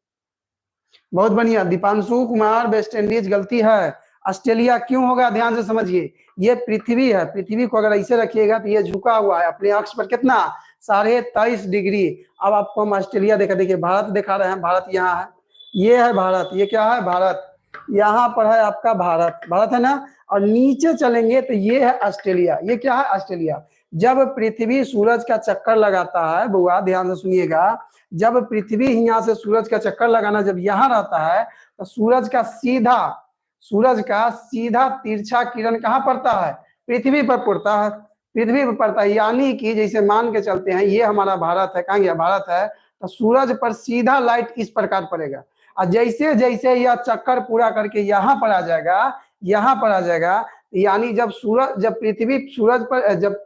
बहुत बढ़िया। दीपांशु कुमार, वेस्ट इंडीज गलती है। ऑस्ट्रेलिया क्यों होगा? ध्यान से समझिए, ये पृथ्वी है। पृथ्वी को अगर ऐसे रखिएगा तो ये झुका हुआ है अपने अक्ष पर कितना? 23.5 डिग्री। अब आपको हम ऑस्ट्रेलिया देखिए, भारत दिखा रहे हैं। भारत यहाँ है, ये है भारत। ये क्या है? भारत। यहाँ पर है आपका भारत है ना। और नीचे चलेंगे तो ये है ऑस्ट्रेलिया। ये क्या है? ऑस्ट्रेलिया। जब पृथ्वी सूरज का चक्कर लगाता है बुआ, ध्यान से सुनिएगा, जब पृथ्वी यहाँ से सूरज का चक्कर लगाना जब यहाँ रहता है तो सूरज का सीधा तिरछा किरण कहाँ पड़ता है? पृथ्वी पर पड़ता है। यानी कि जैसे मान के चलते हैं ये हमारा भारत है, कहाँ गया? भारत है, तो सूरज पर सीधा लाइट इस प्रकार पड़ेगा। और जैसे जैसे यह चक्कर पूरा करके यहाँ पर आ जाएगा, यानी जब पृथ्वी सूरज पर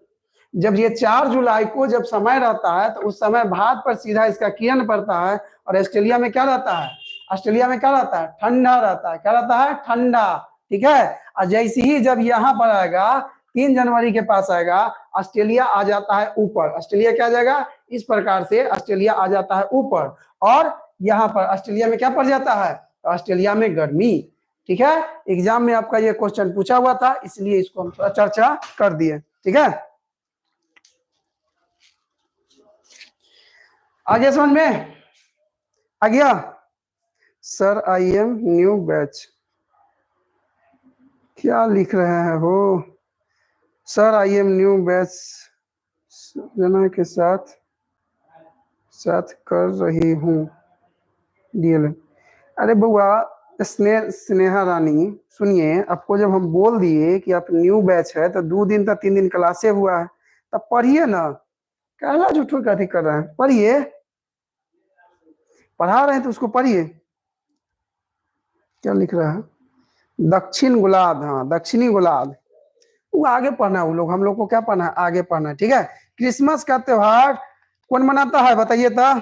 जब ये 4 जुलाई को जब समय रहता है तो उस समय भारत पर सीधा इसका किरण पड़ता है। और ऑस्ट्रेलिया में क्या रहता है? ठंडा रहता है। क्या रहता है? ठंडा। ठीक है। और जैसे ही जब यहाँ पर आएगा 3 जनवरी के पास आएगा, ऑस्ट्रेलिया आ जाता है ऊपर। ऑस्ट्रेलिया क्या आ जाएगा? इस प्रकार से ऑस्ट्रेलिया आ जाता है ऊपर। और यहाँ पर ऑस्ट्रेलिया में क्या पड़ जाता है? ऑस्ट्रेलिया में गर्मी। ठीक है, एग्जाम में आपका ये क्वेश्चन पूछा हुआ था, इसलिए इसको हम थोड़ा चर्चा कर दिए। ठीक है, आगे समझ में आ गया? Sir I am new batch, क्या लिख रहे हैं हो? Sir I am new batch जना के साथ कर रही हूँ डीएल। अरे बुआ स्नेहा रानी, सुनिए, आपको जब हम बोल दिए कि आप न्यू बैच है तो 2 दिन तक 3 दिन क्लासे हुआ है, तब पढ़िए ना, कहला झूठो का कर रहे हैं, पढ़िए, पढ़ा रहे हैं तो उसको पढ़िए। क्या लिख रहा है? दक्षिण गुलाब, हाँ दक्षिणी गुलाब, वो आगे पढ़ना, वो लोग, हम लोग को क्या पढ़ना है, आगे पढ़ना है। ठीक है, क्रिसमस का त्योहार कौन मनाता है बताइए तो?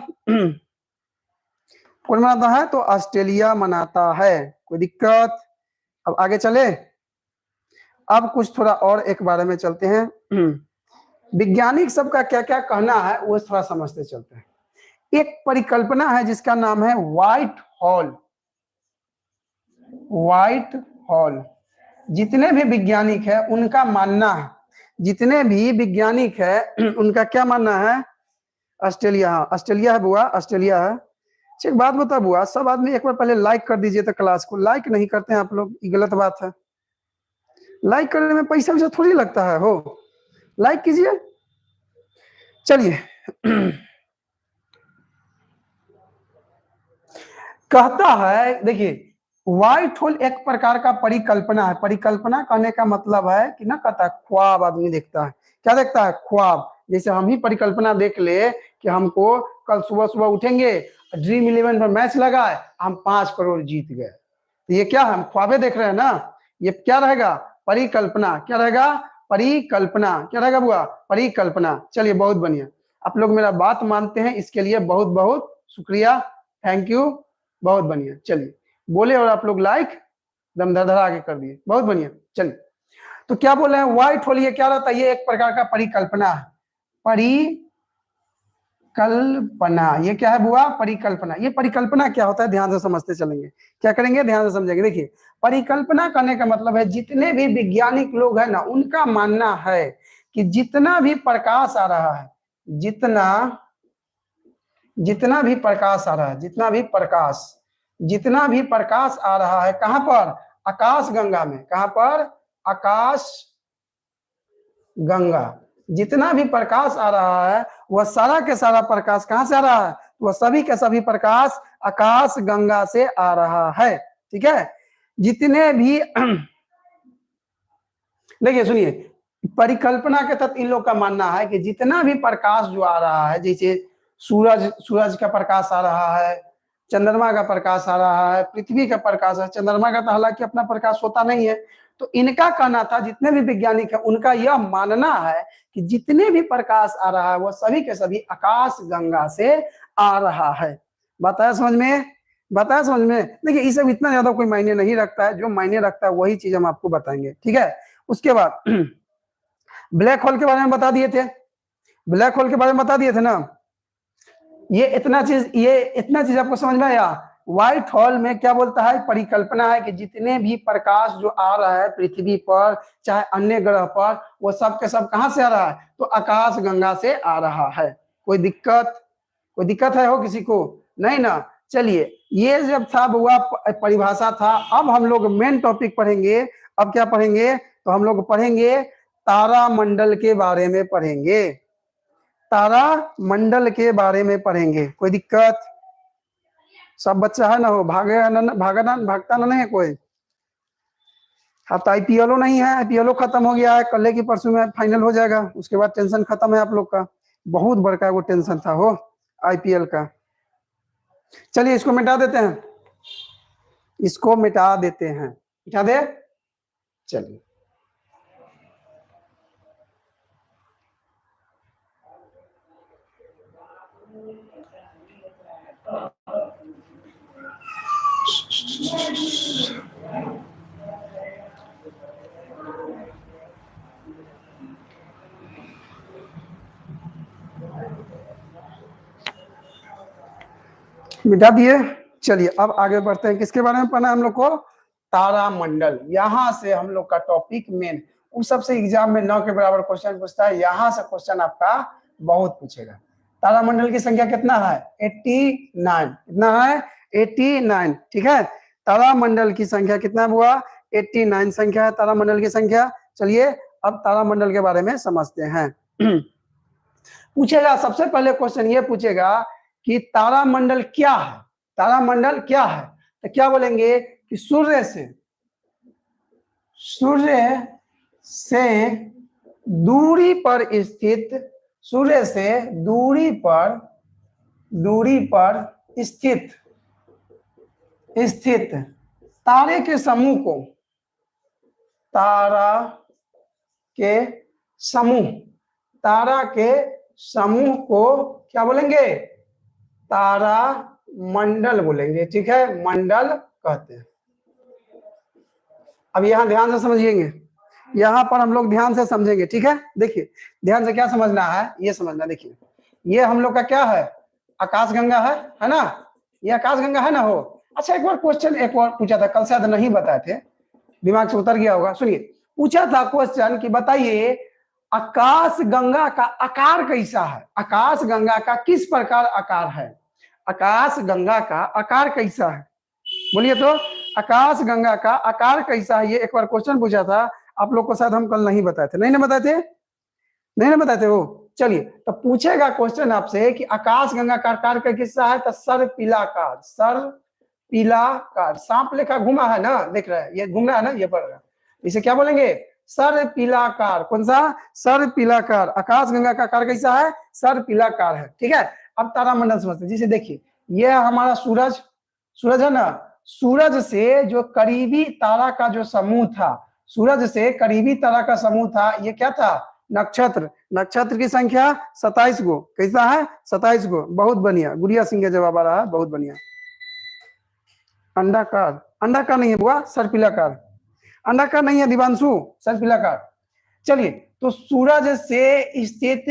कौन मनाता है? तो ऑस्ट्रेलिया मनाता है। कोई दिक्कत? अब आगे चले, अब कुछ थोड़ा और एक बारे में चलते हैं। वैज्ञानिक सबका क्या क्या कहना है वो थोड़ा समझते चलते हैं। एक परिकल्पना है जिसका नाम है व्हाइट हॉल। व्हाइट हॉल, जितने भी वैज्ञानिक है उनका मानना है, जितने भी वैज्ञानिक है उनका क्या मानना है? ऑस्ट्रेलिया, हाँ ऑस्ट्रेलिया है बुआ, ऑस्ट्रेलिया है। एक बात बता बुआ, सब आदमी एक बार पहले लाइक कर दीजिए तो क्लास को। लाइक नहीं करते हैं आप लोग, ये गलत बात है। लाइक करने में पैसा वैसा थोड़ी लगता है हो, लाइक कीजिए। चलिए कहता है, देखिए, व्हाइट होल एक प्रकार का परिकल्पना है। परिकल्पना कहने का मतलब है कि ना, कहता है ख्वाब आदमी देखता है। क्या देखता है? ख्वाब। जैसे हम ही परिकल्पना देख ले कि हमको कल सुबह सुबह उठेंगे, ड्रीम 11 पर मैच लगा है, हम 5 करोड़ जीत गए, तो ये क्या, हम ख्वाबे देख रहे हैं ना, ये क्या रहेगा? परिकल्पना। क्या रहेगा? परिकल्पना। क्या रहेगा बुआ? परिकल्पना। चलिए बहुत बढ़िया, आप लोग मेरा बात मानते हैं, इसके लिए बहुत बहुत शुक्रिया, थैंक यू, बहुत बढ़िया। चलिए बोले और आप लोग लाइक दम धड़धड़ा आगे कर दिए, बहुत बढ़िया। चलिए, तो क्या बोल रहे हैं? व्हाइट होल ये क्या रहता है? ये एक प्रकार का परिकल्पना है। परिकल्पना, ये क्या है बुआ? परिकल्पना। ये परिकल्पना क्या होता है, ध्यान से समझते चलेंगे। क्या करेंगे? ध्यान से समझेंगे। देखिए, परिकल्पना करने का मतलब है, जितने भी वैज्ञानिक लोग हैं ना, उनका मानना है कि जितना भी प्रकाश आ रहा है, जितना भी प्रकाश आ रहा है, जितना भी प्रकाश आ रहा है, कहां पर? आकाश गंगा में। कहां पर? आकाश गंगा। जितना भी प्रकाश आ रहा है वह सारा के सारा प्रकाश कहां से आ रहा है? वह सभी के सभी प्रकाश आकाश गंगा से आ रहा है। ठीक है, जितने भी देखिए सुनिए, परिकल्पना के तहत इन लोग का मानना है कि जितना भी प्रकाश जो आ रहा है, जैसे सूरज का प्रकाश आ रहा है, चंद्रमा का प्रकाश आ रहा है, पृथ्वी का प्रकाश है, चंद्रमा का तो हालांकि अपना प्रकाश होता नहीं है, तो इनका कहना था, जितने भी वैज्ञानिक है उनका यह मानना है कि जितने भी प्रकाश आ रहा है वह सभी के सभी आकाश गंगा से आ रहा है। बताया समझ में? बताया समझ में? देखिए, ये सब इतना ज्यादा कोई मायने नहीं रखता है, जो मायने रखता है वही चीज हम आपको बताएंगे। ठीक है, उसके बाद ब्लैक होल के बारे में बता दिए थे, ब्लैक होल के बारे में बता दिए थे ना। ये इतना चीज आपको समझ में आया? व्हाइट होल में क्या बोलता है? परिकल्पना है कि जितने भी प्रकाश जो आ रहा है पृथ्वी पर, चाहे अन्य ग्रह पर, वो सब के सब कहां से आ रहा है? तो आकाश गंगा से आ रहा है। कोई दिक्कत? कोई दिक्कत है हो किसी को? नहीं ना। चलिए, ये जब था बुआ परिभाषा था, अब हम लोग मेन टॉपिक पढ़ेंगे। अब क्या पढ़ेंगे? तो हम लोग पढ़ेंगे तारामंडल के बारे में पढ़ेंगे, तारामंडल के बारे में पढ़ेंगे। कोई दिक्कत? सब बच्चा है ना हो, भागता ना नहीं है कोई? अब तो आईपीएल नहीं है, आईपीएल खत्म हो गया है, कल की परसों में फाइनल हो जाएगा, उसके बाद टेंशन खत्म है आप लोग का। बहुत बड़का वो टेंशन था हो आईपीएल का। चलिए इसको मिटा देते हैं, इसको मिटा देते हैं, मिटा दे। चलिए, मिटा दिए। चलिए अब आगे बढ़ते हैं, किसके बारे में पढ़ना है हम लोग को? तारामंडल। यहां से हम लोग का टॉपिक मेन, उस सबसे एग्जाम में 9 के बराबर क्वेश्चन पूछता है, यहां से क्वेश्चन आपका बहुत पूछेगा। तारामंडल की संख्या कितना है? 89। कितना है? 89। ठीक है, तारामंडल की संख्या कितना हुआ? 89 संख्या है तारामंडल की संख्या। चलिए अब तारामंडल के बारे में समझते हैं। पूछेगा सबसे पहले क्वेश्चन ये पूछेगा कि तारामंडल क्या है? तारामंडल क्या है? तो क्या बोलेंगे कि सूर्य से दूरी पर स्थित, सूर्य से दूरी पर स्थित तारे के समूह को, तारा के समूह को क्या बोलेंगे? तारा मंडल बोलेंगे। ठीक है, मंडल कहते हैं। अब यहां ध्यान से समझिएंगे, यहां पर हम लोग ध्यान से समझेंगे। ठीक है, देखिए ध्यान से क्या समझना है, ये समझना। देखिए ये हम लोग का क्या है? आकाशगंगा है ना? ये आकाशगंगा है ना हो। अच्छा एक बार क्वेश्चन एक बार पूछा था कल, शायद नहीं बताए थे, दिमाग से उतर गया होगा। सुनिए, पूछा था क्वेश्चन कि बताइए आकाशगंगा का आकार कैसा है? आकाशगंगा का किस प्रकार आकार है? आकाशगंगा का आकार कैसा है? बोलिए तो, आकाशगंगा का आकार कैसा है? ये एक बार क्वेश्चन पूछा था आप लोग को, शायद हम कल नहीं बताए थे। नहीं ना बताए थे? नहीं ना बताए थे वो। चलिए तो पूछेगा क्वेश्चन आपसे कि आकाशगंगा का आकार का किस्सा है, तो सर्पिलाकार। सर्पिलाकार, सांप लेखा घुमा है ना, देख रहे हैं ये घूम रहा है ना, ये पड़ रहा, इसे क्या बोलेंगे? सर्पिलाकार। कौन सा? सर्पिलाकार। आकाशगंगा का आकार कैसा है? सर्पिलाकार है। ठीक है, अब तारामंडल समझते हैं। जिसे देखिए ये हमारा सूरज है ना, सूरज से जो करीबी तारा का जो समूह था, सूरज से करीबी तारा का समूह था, ये क्या था? नक्षत्र। नक्षत्र की संख्या 27 गो। कैसा है? 27 गो। बहुत बढ़िया, गुड़िया सिंह का जवाब आ रहा है, बहुत बढ़िया। अंडाकार, अंडाकार नहीं है बुआ, सर्पिलाकार। अंडाकार नहीं है दिवांशु, सर्पिलाकार। चलिए तो सूरज से स्थित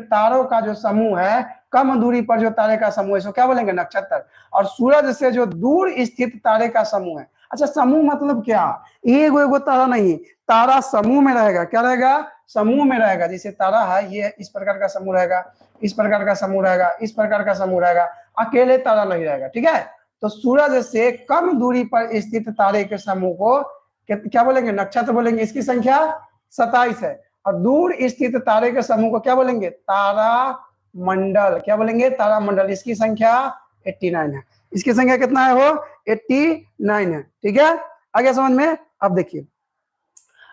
तारों का जो समूह है, कम दूरी पर जो तारे का समूह है, इसको क्या बोलेंगे? नक्षत्र। और सूरज से जो दूर स्थित तारे का समूह है, अच्छा समूह मतलब क्या? एगो तारा नहीं, तारा समूह में रहेगा। क्या रहेगा? समूह में रहेगा। जैसे तारा है, ये इस प्रकार का समूह रहेगा, इस प्रकार का समूह रहेगा, इस प्रकार का समूह रहेगा, अकेले तारा नहीं रहेगा। ठीक है, तो सूरज से कम दूरी पर स्थित तारे के समूह को क्या बोलेंगे? नक्षत्र बोलेंगे। इसकी संख्या 27 है। और दूर स्थित तारे के समूह को क्या बोलेंगे? तारा मंडल। क्या बोलेंगे? तारा मंडल। इसकी संख्या 89 है। इसकी संख्या कितना है? वो 89 है। ठीक है, आगे समझ में। अब देखिए,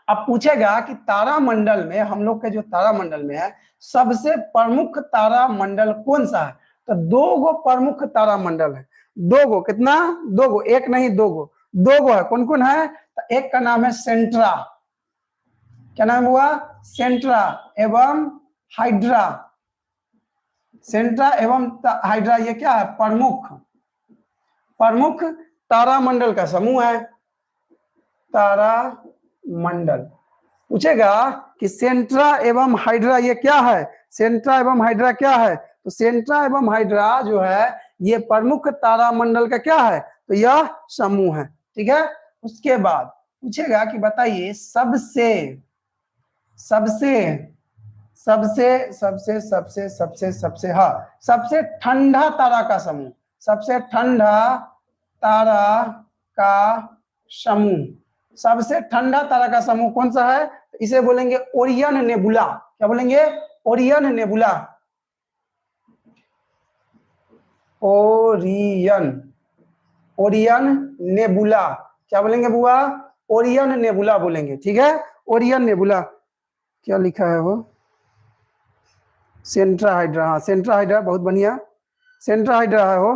अब पूछेगा कि तारामंडल में, हम लोग के जो तारामंडल में है, सबसे प्रमुख तारामंडल कौन सा है? तो 2 गो प्रमुख तारामंडल है। 2 गो। कितना? 2 गो, एक नहीं 2 गो। 2 गो है। कौन कौन है? तो एक का नाम है सेंट्रा। क्या नाम हुआ? सेंट्रा एवं हाइड्रा। सेंट्रा एवं हाइड्रा, ये क्या है? प्रमुख तारामंडल का समूह है। तारामंडल पूछेगा कि सेंट्रा एवं हाइड्रा ये क्या है? सेंट्रा एवं हाइड्रा क्या है? तो सेंट्रा एवं हाइड्रा जो है ये प्रमुख तारामंडल का क्या है? तो यह समूह है। ठीक है, उसके बाद पूछेगा कि बताइए सबसे ठंडा तारा का समूह। सबसे ठंडा तारा का समूह, सबसे ठंडा तारा का समूह कौन सा है? इसे बोलेंगे ओरियन नेबुला। क्या बोलेंगे? Orion nebula. Orion nebula. क्या बोलेंगे बुआ? ओरियन नेबुला बोलेंगे। ठीक है, ओरियन नेबुला। क्या लिखा है वो? सेंट्रा हाइड्रा। हाँ, सेंट्रा हाइड्रा, बहुत बढ़िया, सेंट्रा हाइड्रा है वो।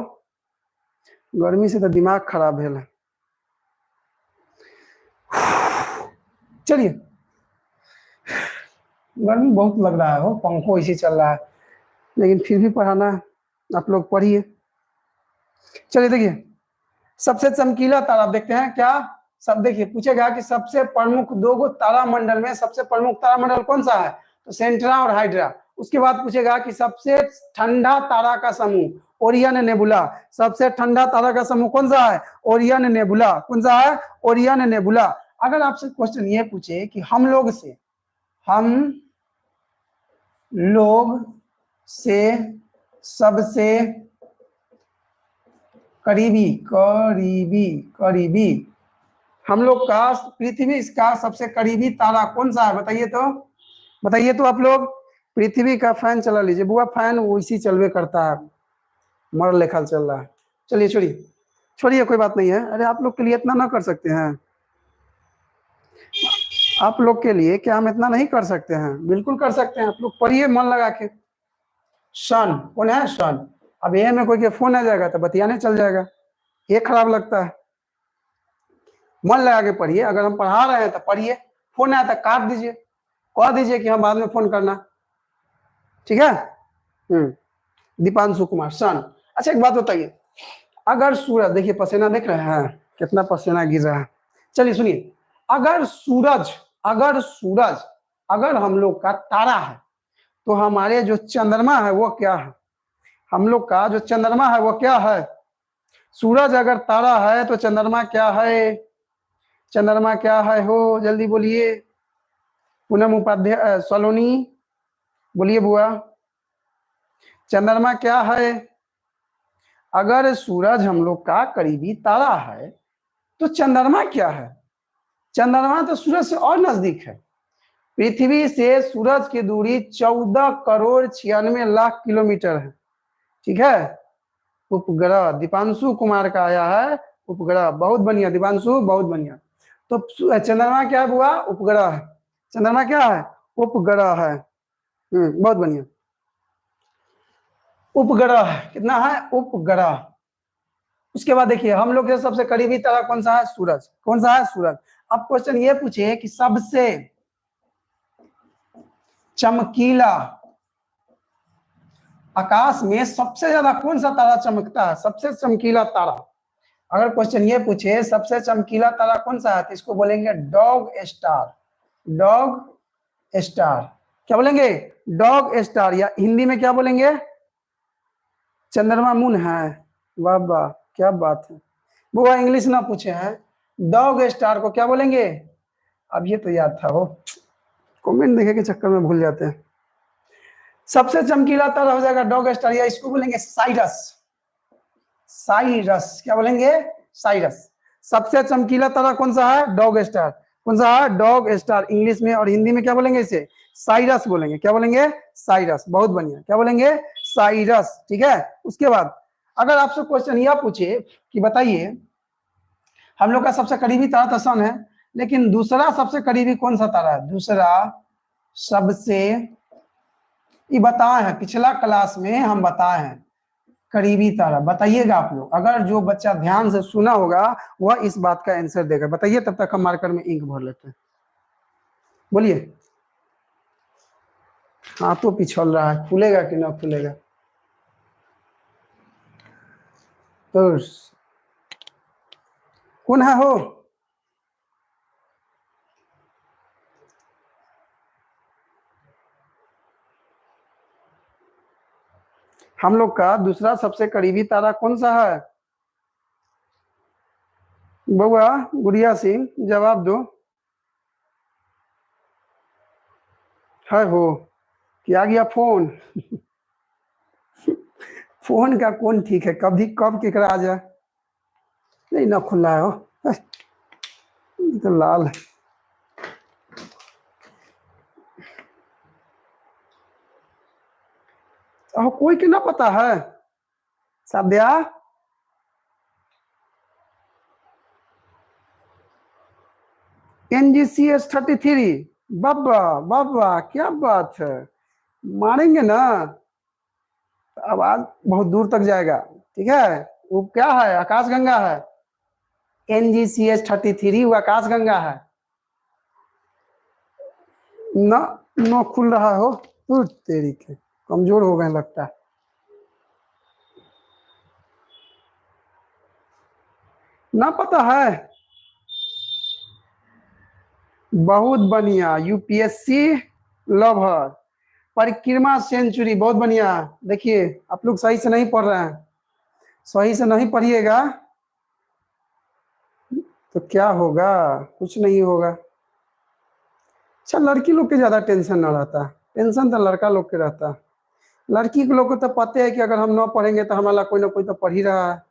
गर्मी से तो दिमाग खराब है। चलिए, गर्मी बहुत लग रहा है, वो पंखो इसी चल रहा है, लेकिन फिर भी पढ़ाना आप लोग पढ़िए। चलिए देखिए, सबसे चमकीला तारा देखते हैं क्या सब। देखिए पूछेगा कि सबसे प्रमुख 2 गो तारामंडल में सबसे प्रमुख तारामंडल कौन सा है? तो सेंट्रा और हाइड्रा। उसके बाद पूछेगा कि सबसे ठंडा तारा का समूह ओरियन नेबुला, सबसे ठंडा तारा का समूह कौन सा है? Orion nebula. कौन सा है? Orion nebula. अगर आपसे क्वेश्चन ये पूछे कि हम लोग से सबसे करीबी हम लोग का पृथ्वी इसका सबसे करीबी तारा कौन सा है? बताइए तो आप लोग। पृथ्वी का फैन चला लीजिए बुआ, फैन वो इसी चलवे करता है, मर लेखा चल रहा है। चलिए छोड़िए कोई बात नहीं है। अरे आप लोग के लिए इतना ना कर सकते हैं? आप लोग के लिए क्या हम इतना नहीं कर सकते हैं? बिल्कुल कर सकते हैं। आप लोग पढ़िए मन लगा के। सन कौन है? सन। अब ये में कोई के फोन आ जाएगा तो बतियाने चल जाएगा, ये खराब लगता है। मन लगा के पढ़िए। अगर हम पढ़ा रहे हैं तो पढ़िए, फोन आया तो काट दीजिए, कह दीजिए कि हम बाद में फोन करना, ठीक है? दीपांशु कुमार सन। अच्छा एक बात बताइए, अगर सूरज, देखिए पसीना देख रहे हैं कितना पसीना गिर रहा है। चलिए सुनिए, अगर सूरज अगर हम लोग का तारा है तो हमारे जो चंद्रमा है वो क्या है? हम लोग का जो चंद्रमा है वो क्या है? सूरज अगर तारा है तो चंद्रमा क्या है? चंद्रमा क्या है हो? जल्दी बोलिए। पूनम उपाध्याय सलोनी बोलिए बुआ, चंद्रमा क्या है? अगर सूरज हम लोग का करीबी तारा है तो चंद्रमा क्या है? चंद्रमा तो सूरज से और नजदीक है। पृथ्वी से सूरज की दूरी 14,96,00,000 किलोमीटर है, ठीक है? उपग्रह दीपांशु कुमार का आया है, उपग्रह। बहुत बढ़िया दीपांशु, बहुत बढ़िया। तो चंद्रमा क्या है बुआ? उपग्रह है। चंद्रमा क्या है? उपग्रह है। बहुत बढ़िया, उपग्रह। कितना है? उपग्रह। उसके बाद देखिए हम लोग के सबसे करीबी तारा कौन सा है? सूरज। कौन सा है? सूरज। अब क्वेश्चन ये पूछे कि सबसे चमकीला, आकाश में सबसे ज्यादा कौन सा तारा चमकता है? सबसे चमकीला तारा। अगर क्वेश्चन ये पूछे सबसे चमकीला तारा कौन सा है तो इसको बोलेंगे डॉग स्टार। Dog star. क्या बोलेंगे? Dog star. या हिंदी में क्या बोलेंगे? चंद्रमा मून है। वाह वाह क्या बात है। वो इंग्लिश ना पूछे हैं, डॉग स्टार को क्या बोलेंगे? अब ये तो याद था, हो कमेंट देखे के चक्कर में भूल जाते हैं। सबसे चमकीला तारा हो जाएगा डॉग स्टार, या इसको बोलेंगे साइरस। साइरस। क्या बोलेंगे? साइरस। सबसे चमकीला तारा कौन सा है? Dog star. कौन सा है? Dog star. इंग्लिश में और हिंदी में क्या बोलेंगे? इसे साइरस बोलेंगे। क्या बोलेंगे? साइरस। बहुत बढ़िया। क्या बोलेंगे? साइरस। ठीक है। उसके बाद अगर आपसे क्वेश्चन यह पूछे कि बताइए हम लोग का सबसे करीबी तारा तो सन है, लेकिन दूसरा सबसे करीबी कौन सा तारा है? दूसरा सबसे, ये बताए हैं पिछला क्लास में हम बताए हैं करीबी तारा। बताइएगा आप लोग, अगर जो बच्चा ध्यान से सुना होगा वह इस बात का आंसर देगा। बताइए, तब तक हम मार्कर में इंक भर लेते हैं। बोलिए। हाँ तो पिछल रहा है, खुलेगा कि ना खुलेगा? तो कौन है हो? हम लोग का दूसरा सबसे करीबी तारा कौन सा है? बउआ गुड़िया सिंह जवाब दो। है हो कि आ गया फोन? फोन का कौन ठीक है, कभी कब केकरा आ जाए। नहीं ना खुला है हो, तो लाल है। कोई के ना पता है? साध्या NGCS 33। बाबा बाबा क्या बात है, मारेंगे ना? आवाज बहुत दूर तक जाएगा। ठीक है। वो क्या है? आकाशगंगा है। NGCS 33 वो आकाशगंगा है। ना ना खुल रहा हो तो तेरी के कमजोर हो गए लगता है। ना पता है? बहुत बढ़िया, UPSC लवर। परिक्रमा सेंचुरी, बहुत बढ़िया। देखिए आप लोग सही से नहीं पढ़ रहे हैं, सही से नहीं पढ़िएगा तो क्या होगा, कुछ नहीं होगा। अच्छा, लड़की लोग के ज्यादा टेंशन ना रहता, टेंशन तो लड़का लोग के रहता। लड़की के लोग को तो पता है कि अगर हम ना पढ़ेंगे तो हमारा कोई ना कोई तो पढ़ ही रहा है।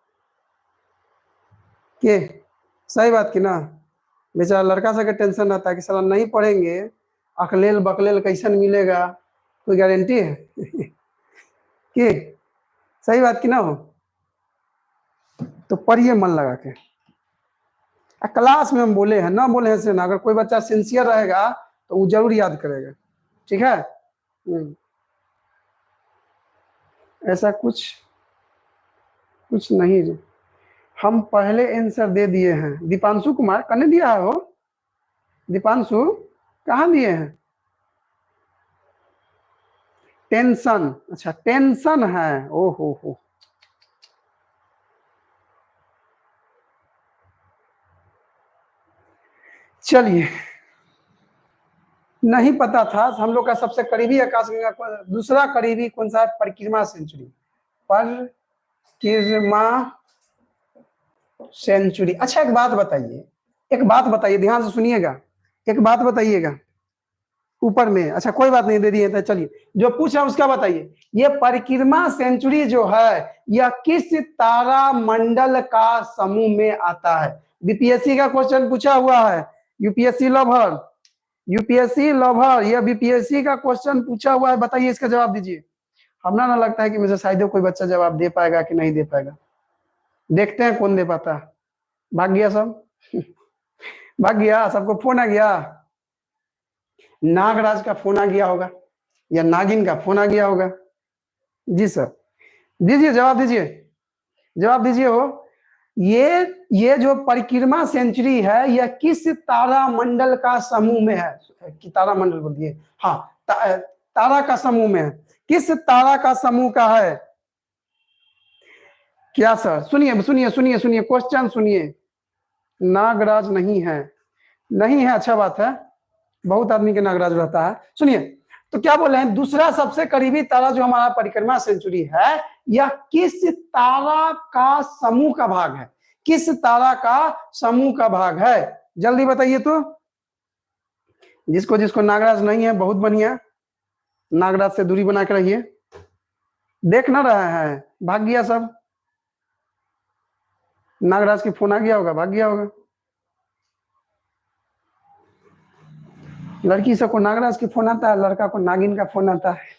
के सही बात की ना, बेचारा लड़का से के टेंशन रहता है कि साला नहीं पढ़ेंगे, अकलेल बकलेल कैसन मिलेगा, कोई गारंटी है? कि सही बात की ना हो, तो पढ़िए मन लगा के। क्लास में हम बोले हैं, ना बोले हैं से ना, अगर कोई बच्चा सिंसियर रहेगा तो वो जरूर याद करेगा, ठीक है। ऐसा कुछ कुछ नहीं, हम पहले आंसर दे दिए हैं। दीपांशु कुमार कने दिया है हो, दीपांशु कहाँ दिए हैं? टेंशन, अच्छा टेंशन है, ओ हो। चलिए, नहीं पता था। हम लोग का सबसे करीबी आकाशगंगा दूसरा करीबी कौन सा है? परिक्रमा सेंचुरी, परिक्रमा सेंचुरी। अच्छा एक बात बताइए, एक बात बताइए, ध्यान से सुनिएगा, एक बात बताइएगा ऊपर में। अच्छा कोई बात नहीं, दे दिए तो चलिए, जो पूछा उसका बताइए। ये परिक्रमा सेंचुरी जो है यह किस तारा मंडल का समूह में आता है? बीपीएससी का क्वेश्चन पूछा हुआ है, यूपीएससी लवर, यूपीएससी लवर, यह बीपीएससी का क्वेश्चन पूछा हुआ है। बताइए, इसका जवाब दीजिए। हमें ना लगता है कि मुझे शायद कोई बच्चा जवाब दे पाएगा कि नहीं दे पाएगा, देखते हैं कौन दे पाता। भाग गया सब, भाग गया, सबको फोन आ गया। नागराज का फोन आ गया होगा या नागिन का फोन आ गया होगा। जी सर, दीजिए जवाब, दीजिए जवाब दीजिए। हो ये जो परिक्रमा सेंचुरी है यह किस तारा मंडल का समूह में है? कि तारा मंडल बोलिए, हाँ तारा का समूह में है। किस तारा का समूह का है? क्या सर? सुनिए सुनिए सुनिए सुनिए, क्वेश्चन सुनिए। नागराज नहीं है, नहीं है, अच्छा बात है, बहुत आदमी के नागराज रहता है। सुनिए, तो क्या बोल रहे हैं, दूसरा सबसे करीबी तारा जो हमारा परिक्रमा सेंचुरी है यह किस तारा का समूह का भाग है? किस तारा का समूह का भाग है? जल्दी बताइए तो। जिसको जिसको नागराज नहीं है, बहुत बढ़िया, नागराज से दूरी बना के रहिए। देख ना रहे हैं, भाग गया सब। नागराज की फोन आ गया होगा, भाग गया होगा। लड़की सबको नागराज की फोन आता है, लड़का को नागिन का फोन आता है।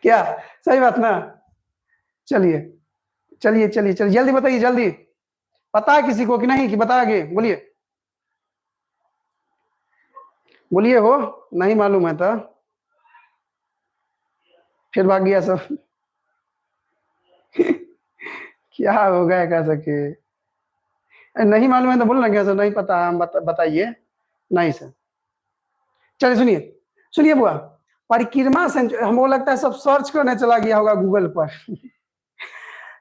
क्या सही बात ना? चलिए चलिए चलिए चलिए, जल्दी बताइए, जल्दी। पता है किसी को कि नहीं, कि बता आगे, बोलिए बोलिए। हो नहीं मालूम है तो फिर भाग गया सब। क्या होगा कह सके, नहीं मालूम है तो बोलना क्या सर, नहीं पता, हम बताइए। नहीं सर, चलिए सुनिए, सुनिए बुआ, परिक्रमा सेंचुरी, हमको लगता है सब सर्च करने चला गया होगा गूगल पर।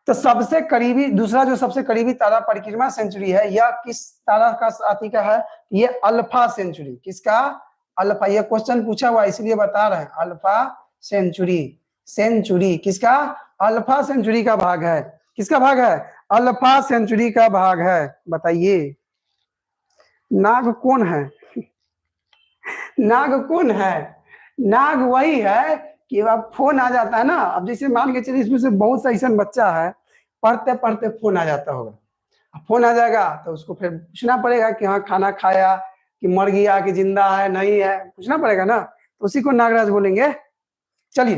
तो सबसे करीबी, दूसरा जो सबसे करीबी तारा परिक्रमा सेंचुरी है, यह किस तारा का साथी का है? ये अल्फा सेंचुरी। किसका? अल्फा। ये क्वेश्चन पूछा हुआ इसलिए बता रहे हैं, अल्फा सेंचुरी। सेंचुरी किसका? अल्फा सेंचुरी का भाग है। किसका भाग है? अल्फा सेंचुरी का भाग है। बताइए, नाग कौन है? नाग कौन है? नाग वही है कि अब फोन आ जाता है ना, अब जैसे मान के चलिए इसमें से बहुत सा ऐसा बच्चा है, पढ़ते पढ़ते फोन आ जाता होगा, फोन आ जाएगा तो उसको फिर पूछना पड़ेगा कि हाँ खाना खाया, कि मर गया, कि जिंदा है, नहीं है, पूछना पड़ेगा ना, तो उसी को नागराज बोलेंगे। चलिए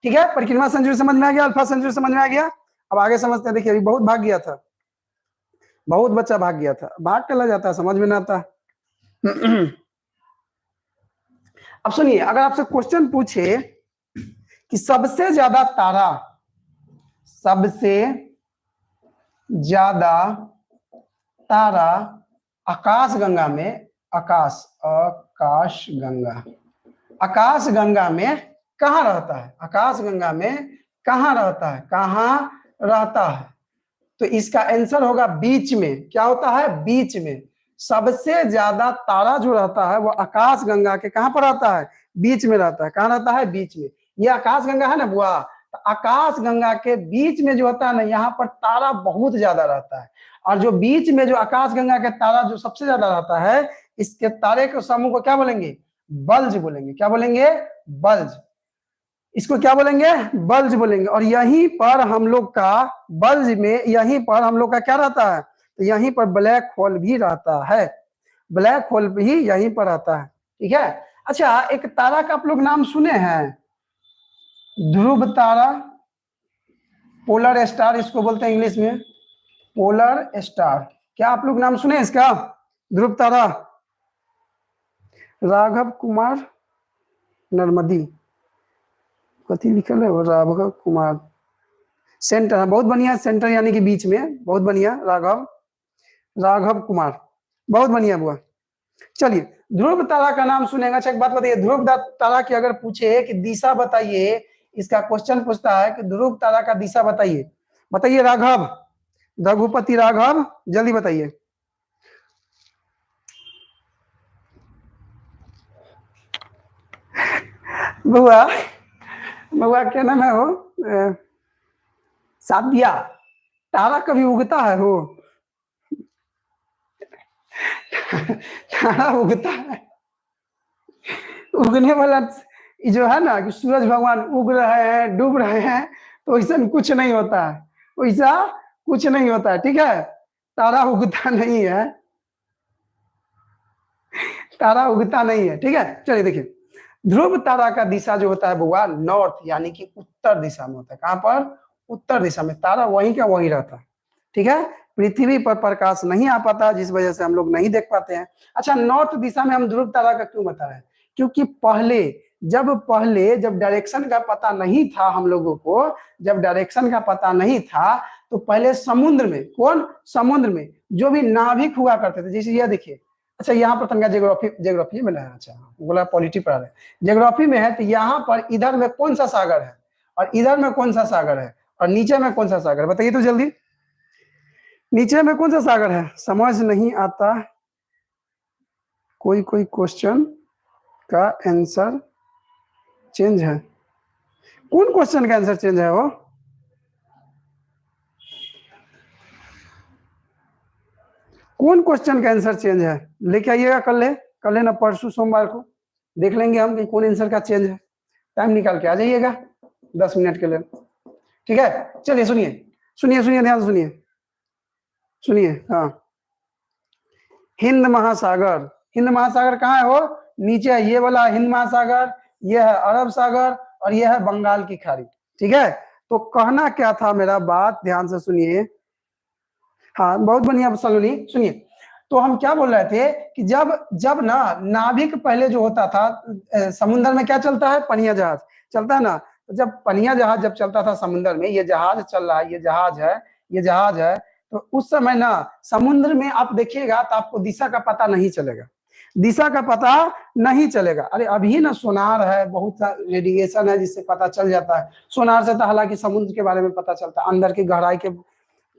ठीक है, परिक्रमा सेंचुरी समझ में आ गया, अल्फा सेंचुरी समझ में आ गया। अब आगे समझते हैं। देखिए अभी बहुत भाग गया था, बहुत बच्चा भाग गया था, भाग चला जाता है, समझ में ना आता। अब सुनिए, अगर आपसे क्वेश्चन पूछे कि सबसे ज्यादा तारा, सबसे ज्यादा तारा आकाशगंगा में, आकाशगंगा, आकाशगंगा में कहां रहता है? आकाशगंगा में कहां रहता है? कहां रहता है? तो इसका आंसर होगा बीच में। क्या होता है? बीच में। सबसे ज्यादा तारा जो रहता है वो आकाश गंगा के कहां पर रहता है, बीच में रहता है। कहां रहता है, बीच में। ये आकाश गंगा है ना बुआ, तो आकाश गंगा के बीच में जो होता है ना, यहाँ पर तारा बहुत ज्यादा रहता है। और जो बीच में जो आकाश गंगा के तारा जो सबसे ज्यादा रहता है, इसके तारे के समूह को क्या बोलेंगे, बल्ज बोलेंगे। क्या बोलेंगे, बल्ज। इसको क्या बोलेंगे, बल्ज बोलेंगे। और यहीं पर हम लोग का बल्ज में, यहीं पर हम लोग का क्या रहता है, तो यहीं पर ब्लैक होल भी रहता है। ब्लैक होल भी यहीं पर रहता है। ठीक है। अच्छा, एक तारा का आप लोग नाम सुने हैं, ध्रुव तारा, पोलर स्टार इसको बोलते हैं इंग्लिश में, पोलर स्टार। क्या आप लोग नाम सुने इसका, ध्रुव तारा? राघव कुमार नर्मदी, कथी लिखल है वो, राघव कुमार सेंटर, बहुत बढ़िया, सेंटर यानी कि बीच में, बहुत बढ़िया। राघव कुमार, बहुत बढ़िया बुआ। चलिए, ध्रुव तारा का नाम सुनेगा। अच्छा, एक बात बताइए, ध्रुव तारा की अगर पूछे कि दिशा बताइए, इसका क्वेश्चन पूछता है कि ध्रुव तारा का दिशा बताइए, बताइए राघव, रघुपति राघव, जल्दी बताइए। बुआ, बुआ क्या नाम है वो, सादिया, तारा कभी उगता है वो, तारा उगता है, उगने वाला जो है ना, कि सूरज भगवान उग रहे हैं, डूब रहे हैं, तो ऐसा कुछ नहीं होता है, वैसा कुछ नहीं होता है। ठीक है, तारा उगता नहीं है, तारा उगता नहीं है। ठीक है, चलिए देखिए, ध्रुव तारा का दिशा जो होता है बुआ, नॉर्थ यानी कि उत्तर दिशा में होता है। कहां पर, उत्तर दिशा में। तारा वहीं का वहीं रहता है। ठीक है, पृथ्वी पर प्रकाश नहीं आ पाता, जिस वजह से हम लोग नहीं देख पाते हैं। अच्छा, नॉर्थ दिशा में हम ध्रुव तारा का क्यों बता रहे हैं, क्योंकि पहले जब डायरेक्शन का पता नहीं था हम लोगों को, जब डायरेक्शन का पता नहीं था, तो पहले समुद्र में, कौन, समुद्र में जो भी नाविक हुआ करते थे, जैसे ये देखिए। अच्छा, यहाँ पर तनका ज्योग्राफी में है, अच्छा बोला पॉलिटी पढ़ा रहे, ज्योग्राफी में है। तो यहाँ पर इधर में कौन सा सागर है, और इधर में कौन सा सागर है, और नीचे में कौन सा सागर है, बताइए तो जल्दी। नीचे में कौन सा सागर है, समझ नहीं आता, कोई क्वेश्चन का आंसर चेंज है, कौन क्वेश्चन का आंसर चेंज है वो, कौन क्वेश्चन का आंसर चेंज है, लेके आइएगा कल ले ना परसों सोमवार को देख लेंगे हम कि कौन आंसर का चेंज है। टाइम निकाल के आ जाइएगा 10 मिनट के लिए। ठीक है, चलिए सुनिए ध्यान से सुनिए। हाँ, हिंद महासागर कहाँ है वो, नीचे है, ये वाला हिंद महासागर, ये है अरब सागर, और ये है बंगाल की खाड़ी। ठीक है, तो कहना क्या था मेरा, बात ध्यान से सुनिए। हाँ, बहुत बढ़िया सलोनी, सुनिए। तो हम क्या बोल रहे थे कि जब ना नाविक पहले जो होता था, समुद्र में क्या चलता है, पनिया जहाज चलता है ना, तो जब पनिया जहाज जब चलता था समुद्र में, ये जहाज चल रहा है, ये जहाज है, तो उस समय ना समुद्र में आप देखिएगा तो आपको दिशा का पता नहीं चलेगा, दिशा का पता नहीं चलेगा। अरे अभी ना सोनार है, बहुत सा रेडिएशन है जिससे पता चल जाता है। सोनार से तो हालांकि समुद्र के बारे में पता चलता है, अंदर की गहराई के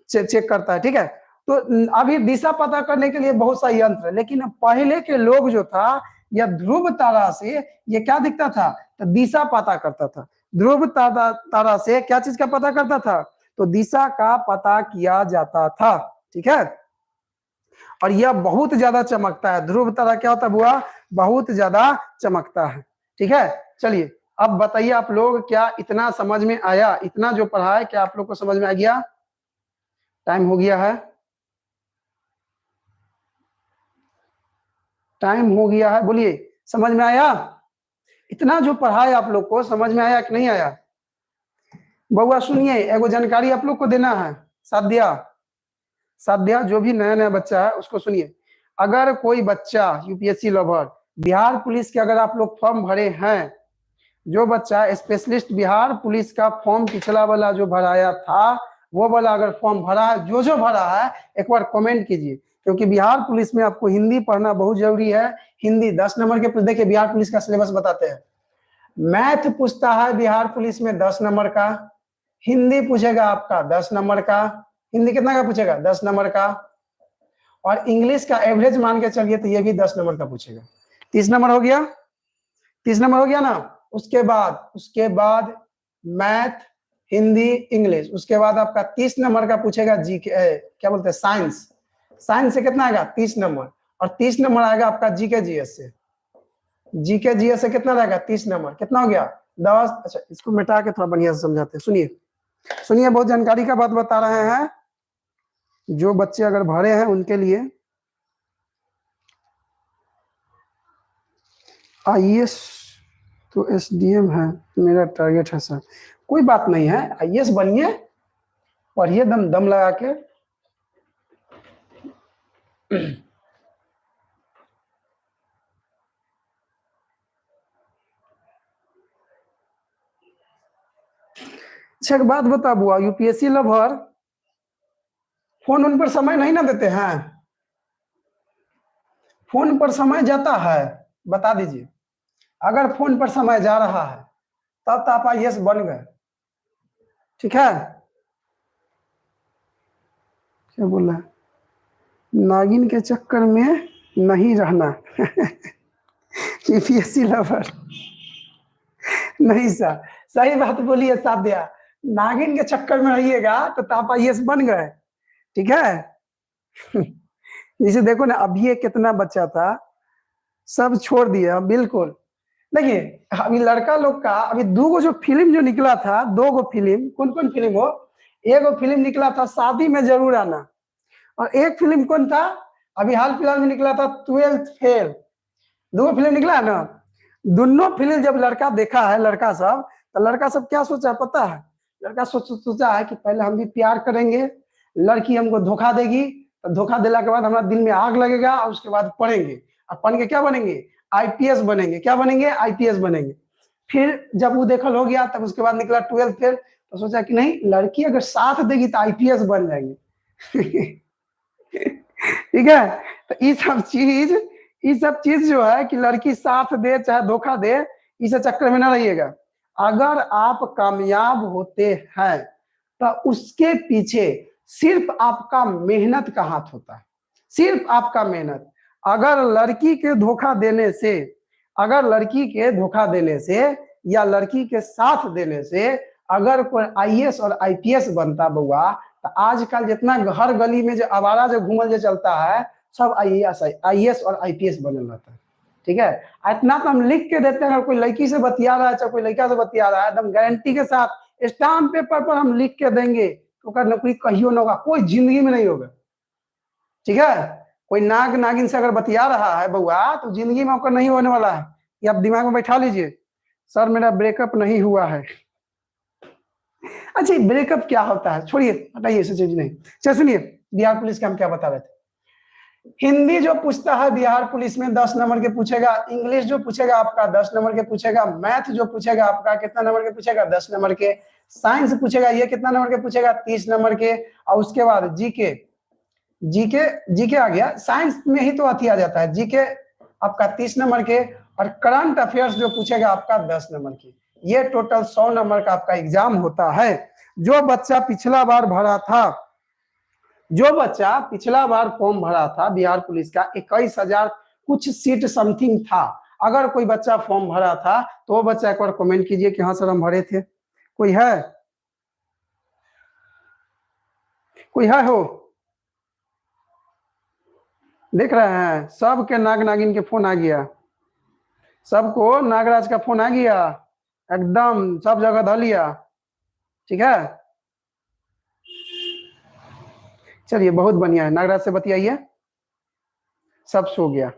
चेक करता है। ठीक है, तो अभी दिशा पता करने के लिए बहुत सा यंत्र है, लेकिन पहले के लोग जो था, या ध्रुव तारा से ये क्या दिखता था, तो दिशा पता करता था। ध्रुव तारा से क्या चीज का पता करता था, तो दिशा का पता किया जाता था। ठीक है, और यह बहुत ज्यादा चमकता है। ध्रुव तारा क्या होता है बुआ, बहुत ज्यादा चमकता है। ठीक है, चलिए अब बताइए आप लोग, क्या इतना समझ में आया, इतना जो पढ़ा है क्या आप लोग को समझ में आ गया? टाइम हो गया है, टाइम हो गया है, बोलिए समझ में आया? इतना जो पढ़ाए आप लोग को समझ में आया कि नहीं आया? बउआ सुनिए, एगो जानकारी आप लोग को देना है। साध्या जो भी नया नया बच्चा है उसको सुनिए। अगर कोई बच्चा यूपीएससी लवर, बिहार पुलिस के अगर आप लोग फॉर्म भरे हैं, जो बच्चा स्पेशलिस्ट बिहार पुलिस का फॉर्म पिछला वाला जो भराया था, वो वाला अगर फॉर्म भरा है, जो भरा है, एक बार कमेंट कीजिए, क्योंकि बिहार पुलिस में आपको हिंदी पढ़ना बहुत जरूरी है। हिंदी 10 नंबर के, देखिए बिहार पुलिस का सिलेबस बताते हैं। मैथ पूछता है बिहार पुलिस में 10 नंबर का, हिंदी पूछेगा आपका 10 नंबर का, हिंदी कितना का पूछेगा, 10 नंबर का, और इंग्लिश का एवरेज मान के चलिए तो ये भी 10 नंबर का पूछेगा। 30 नंबर हो गया, 30 नंबर हो गया ना। उसके बाद मैथ, हिंदी, इंग्लिश। उसके बाद आपका 30 नंबर का पूछेगा जीके, क्या बोलते हैं, साइंस। साइंस से कितना आएगा? 30 नंबर। और 30 नंबर आएगा आपका जीके जीएस से। जीके जीएस से कितना रहेगा? 30 नंबर। कितना हो गया? 10। अच्छा, इसको मिटा के थोड़ा बढ़िया से समझाते हैं। सुनिए सुनिए, बहुत जानकारी का बात बता रहे हैं, जो बच्चे अगर भरे हैं उनके लिए। आईएएस तो एसडीएम है मेरा टारगेट है सर। कोई बात नहीं है, आईएएस बनिए, पढ़िए दम दम लगा के। अच्छा, एक बात बता बुआ, यूपीएससी लवर फोन उन पर समय नहीं ना देते हैं? फोन पर समय जाता है? बता दीजिए। अगर फोन पर समय जा रहा है तब तो आप आईएएस बन गए। ठीक है, क्या बोल रहा है? नागिन के चक्कर में नहीं रहना। यूपीएससी लवर नहीं सर, सही बात बोलिए साहब दिया। नागिन के चक्कर में रहिएगा तो आप आईएएस बन गए। ठीक है। जैसे देखो ना, अभी ये कितना बच्चा था, सब छोड़ दिया बिल्कुल। देखिए, अभी लड़का लोग का अभी 2 गो जो फिल्म जो निकला था, 2 गो फिल्म, कौन कौन फिल्म हो? एक गो फिल्म निकला था शादी में जरूर आना, और एक फिल्म कौन था अभी हाल फिलहाल में निकला था, 12th फेल। 2 फिल्म निकला है ना। दोनों फिल्म जब लड़का देखा है, लड़का सब, तो लड़का सब क्या सोचा पता है? लड़का सोचा है कि पहले हम भी प्यार करेंगे, लड़की हमको धोखा देगी, तो धोखा दिला के बाद हमारा दिल में आग लगेगा, और उसके बाद पढ़ेंगे, और पढ़ के क्या बनेंगे? आईपीएस बनेंगे। क्या बनेंगे? आईपीएस बनेंगे। फिर जब वो देखल हो गया, तब उसके बाद निकला 12th फेल, तो सोचा कि नहीं, लड़की अगर साथ देगी तो आईपीएस बन जाएंगे। ठीक है, तो ये सब चीज जो है कि लड़की साथ दे चाहे धोखा दे, इस चक्कर में ना रहिएगा। अगर आप कामयाब होते हैं तो उसके पीछे सिर्फ आपका मेहनत का हाथ होता है, सिर्फ आपका मेहनत। अगर लड़की के धोखा देने से, या लड़की के साथ देने से अगर कोई आईएएस और आईपीएस बनता बउआ, तो आजकल जितना हर गली में जो आवारा जो घूमल जो चलता है, सब आईएएस और आईपीएस बनल रहता है। ठीक है, इतना तो हम लिख के देते हैं, अगर कोई लड़की से बतिया रहा है चाहे कोई लड़का से बतिया रहा है, एकदम गारंटी के साथ स्टाम्प पेपर पर हम लिख के देंगे तो नौकरी कहियो ना होगा, कोई जिंदगी में नहीं होगा। ठीक है, कोई नाग नागिन से अगर बतिया रहा है बउआ, तो जिंदगी में होकर नहीं होने वाला है। ये आप दिमाग में बैठा लीजिए। सर मेरा ब्रेकअप नहीं हुआ है। अच्छा, ब्रेकअप क्या होता है छोड़िए, हटाइए, ऐसी चीज नहीं। चलिए सुनिए, बिहार पुलिस का हम क्या बता रहे थे। हिंदी जो पूछता है बिहार पुलिस में 10 नंबर के पूछेगा, इंग्लिश जो पूछेगा आपका 10 नंबर के पूछेगा, मैथ जो पूछेगा आपका कितना नंबर के पूछेगा? 10 नंबर के। साइंस पूछेगा, ये कितना नंबर के पूछेगा? 30 नंबर के। और उसके बाद जीके, जीके आ गया, साइंस में ही तो अथी आ जाता है, जीके आपका 30 नंबर के। और करंट अफेयर्स जो पूछेगा आपका 10 नंबर की। ये टोटल 100 नंबर का आपका एग्जाम होता है। जो बच्चा पिछला बार फॉर्म भरा था बिहार पुलिस का, 21,000 कुछ सीट समथिंग था। अगर कोई बच्चा फॉर्म भरा था तो वो बच्चा एक बार कमेंट कीजिए कि हाँ सर हम भरे थे। कोई है? कोई है हो? देख रहे हैं सबके नाग नागिन के फोन आ गया, सबको नागराज का फोन आ गया, एकदम सब जगह धर लिया। ठीक है, चलिए बहुत बढ़िया है, नागराज से बतियाइए। सब सो गया,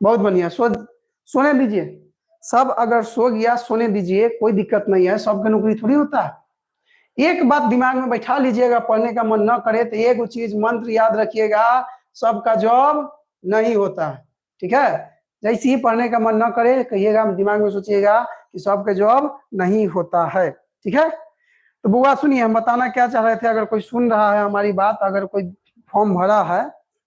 बहुत बढ़िया। सोने दीजिए, सब अगर सो गया सोने दीजिए, कोई दिक्कत नहीं है, सबका नौकरी थोड़ी होता है। एक बात दिमाग में बैठा लीजिएगा, पढ़ने का मन न करे तो एक चीज मंत्र याद रखिएगा, सबका जॉब नहीं होता है। ठीक है, जैसे ही पढ़ने का मन न करे कहिएगा, दिमाग में सोचिएगा कि सबका जॉब नहीं होता है। ठीक है, तो बुआ सुनिए, हम बताना क्या चाह रहे थे, अगर कोई सुन रहा है हमारी बात, अगर कोई फॉर्म भरा है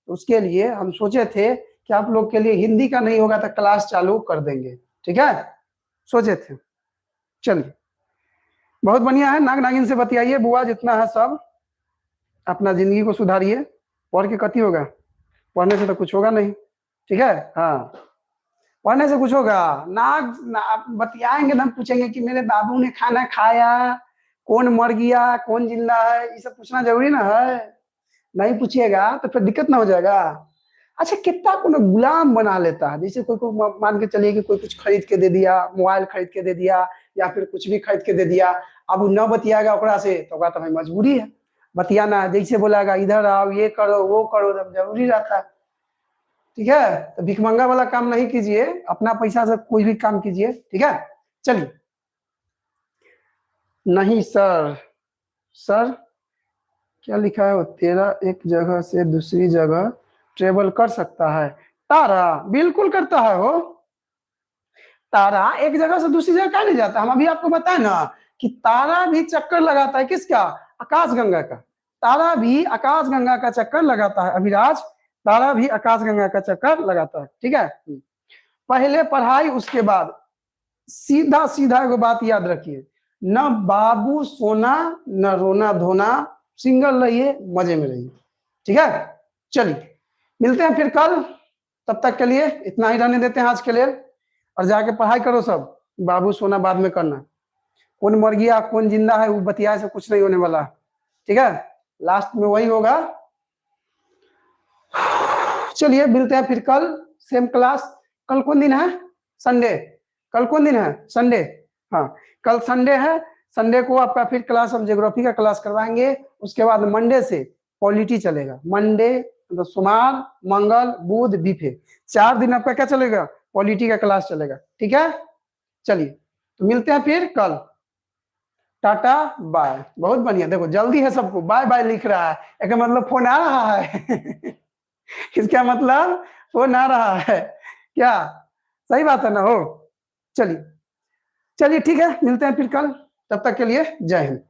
तो उसके लिए हम सोचे थे कि आप लोग के लिए हिंदी का नहीं होगा तो क्लास चालू कर देंगे। ठीक है, सोचे थे। चलिए बहुत बढ़िया है, नाग नागिन से बतियाइए बुआ, जितना है सब अपना जिंदगी को सुधारिए। पढ़ के कति होगा, पढ़ने से तो कुछ होगा नहीं, ठीक है। हाँ, पढ़ने से कुछ होगा ना, बतियाएंगे ना, पूछेंगे कि मेरे बाबू ने खाना खाया, कौन मर गया, कौन जिंदा है, ये सब पूछना जरूरी ना है। नहीं पूछिएगा तो फिर दिक्कत ना हो जाएगा। अच्छा, कितना को ना गुलाम बना लेता है, जैसे कोई को मान के चलिए कि कोई कुछ खरीद के दे दिया, मोबाइल खरीद के दे दिया या फिर कुछ भी खरीद के दे दिया, अब वो न बतियाएगा ओकरा से तो ओकरा तो भाई मजबूरी है बतियाना, जैसे बोलागा इधर आओ, ये करो वो करो, तब जरूरी रहता है, ठीक है। तो भिखमंगा वाला काम नहीं कीजिए, अपना पैसा से कोई भी काम कीजिए, ठीक है। चलिए, नहीं सर, सर क्या लिखा है, वो तेरा एक जगह से दूसरी जगह ट्रेवल कर सकता है। तारा बिल्कुल करता है वो, तारा एक जगह से दूसरी जगह कहाँ नहीं जाता, हम अभी आपको बताए ना कि तारा भी चक्कर लगाता है, किसका, आकाशगंगा का। तारा भी आकाशगंगा का चक्कर लगाता है अभिराज, तारा भी आकाशगंगा का चक्कर लगाता है, ठीक है। पहले पढ़ाई उसके बाद, सीधा सीधा एगो बात याद रखिए, न बाबू सोना न रोना धोना, सिंगल रहिए, मजे में रहिए, ठीक है। चलिए, मिलते हैं फिर कल, तब तक के लिए इतना ही रहने देते हैं आज के लिए, और जाके पढ़ाई करो सब, बाबू सोना बाद में करना, कौन मर गया कौन जिंदा है वो बतिया से कुछ नहीं होने वाला, ठीक है, लास्ट में वही होगा। चलिए, मिलते हैं फिर कल, सेम क्लास। कल कौन दिन है, संडे, कल कौन दिन है, संडे, हाँ कल संडे है, संडे को आपका फिर क्लास, हम ज्योग्राफी का क्लास करवाएंगे, उसके बाद मंडे से पॉलिटी चलेगा, मंडे मतलब सोमवार मंगल बुध बीफे, 4 दिन आपका क्या चलेगा, पॉलिटी का क्लास चलेगा, ठीक है। चलिए, तो मिलते हैं फिर कल, टाटा बाय। बहुत बढ़िया, देखो जल्दी है सबको, बाय बाय लिख रहा है, एक मतलब फोन आ रहा है इसका मतलब फोन आ रहा है क्या, सही बात है ना हो। चलिए, चलिए ठीक है, मिलते हैं फिर कल, तब तक के लिए जय हिंद।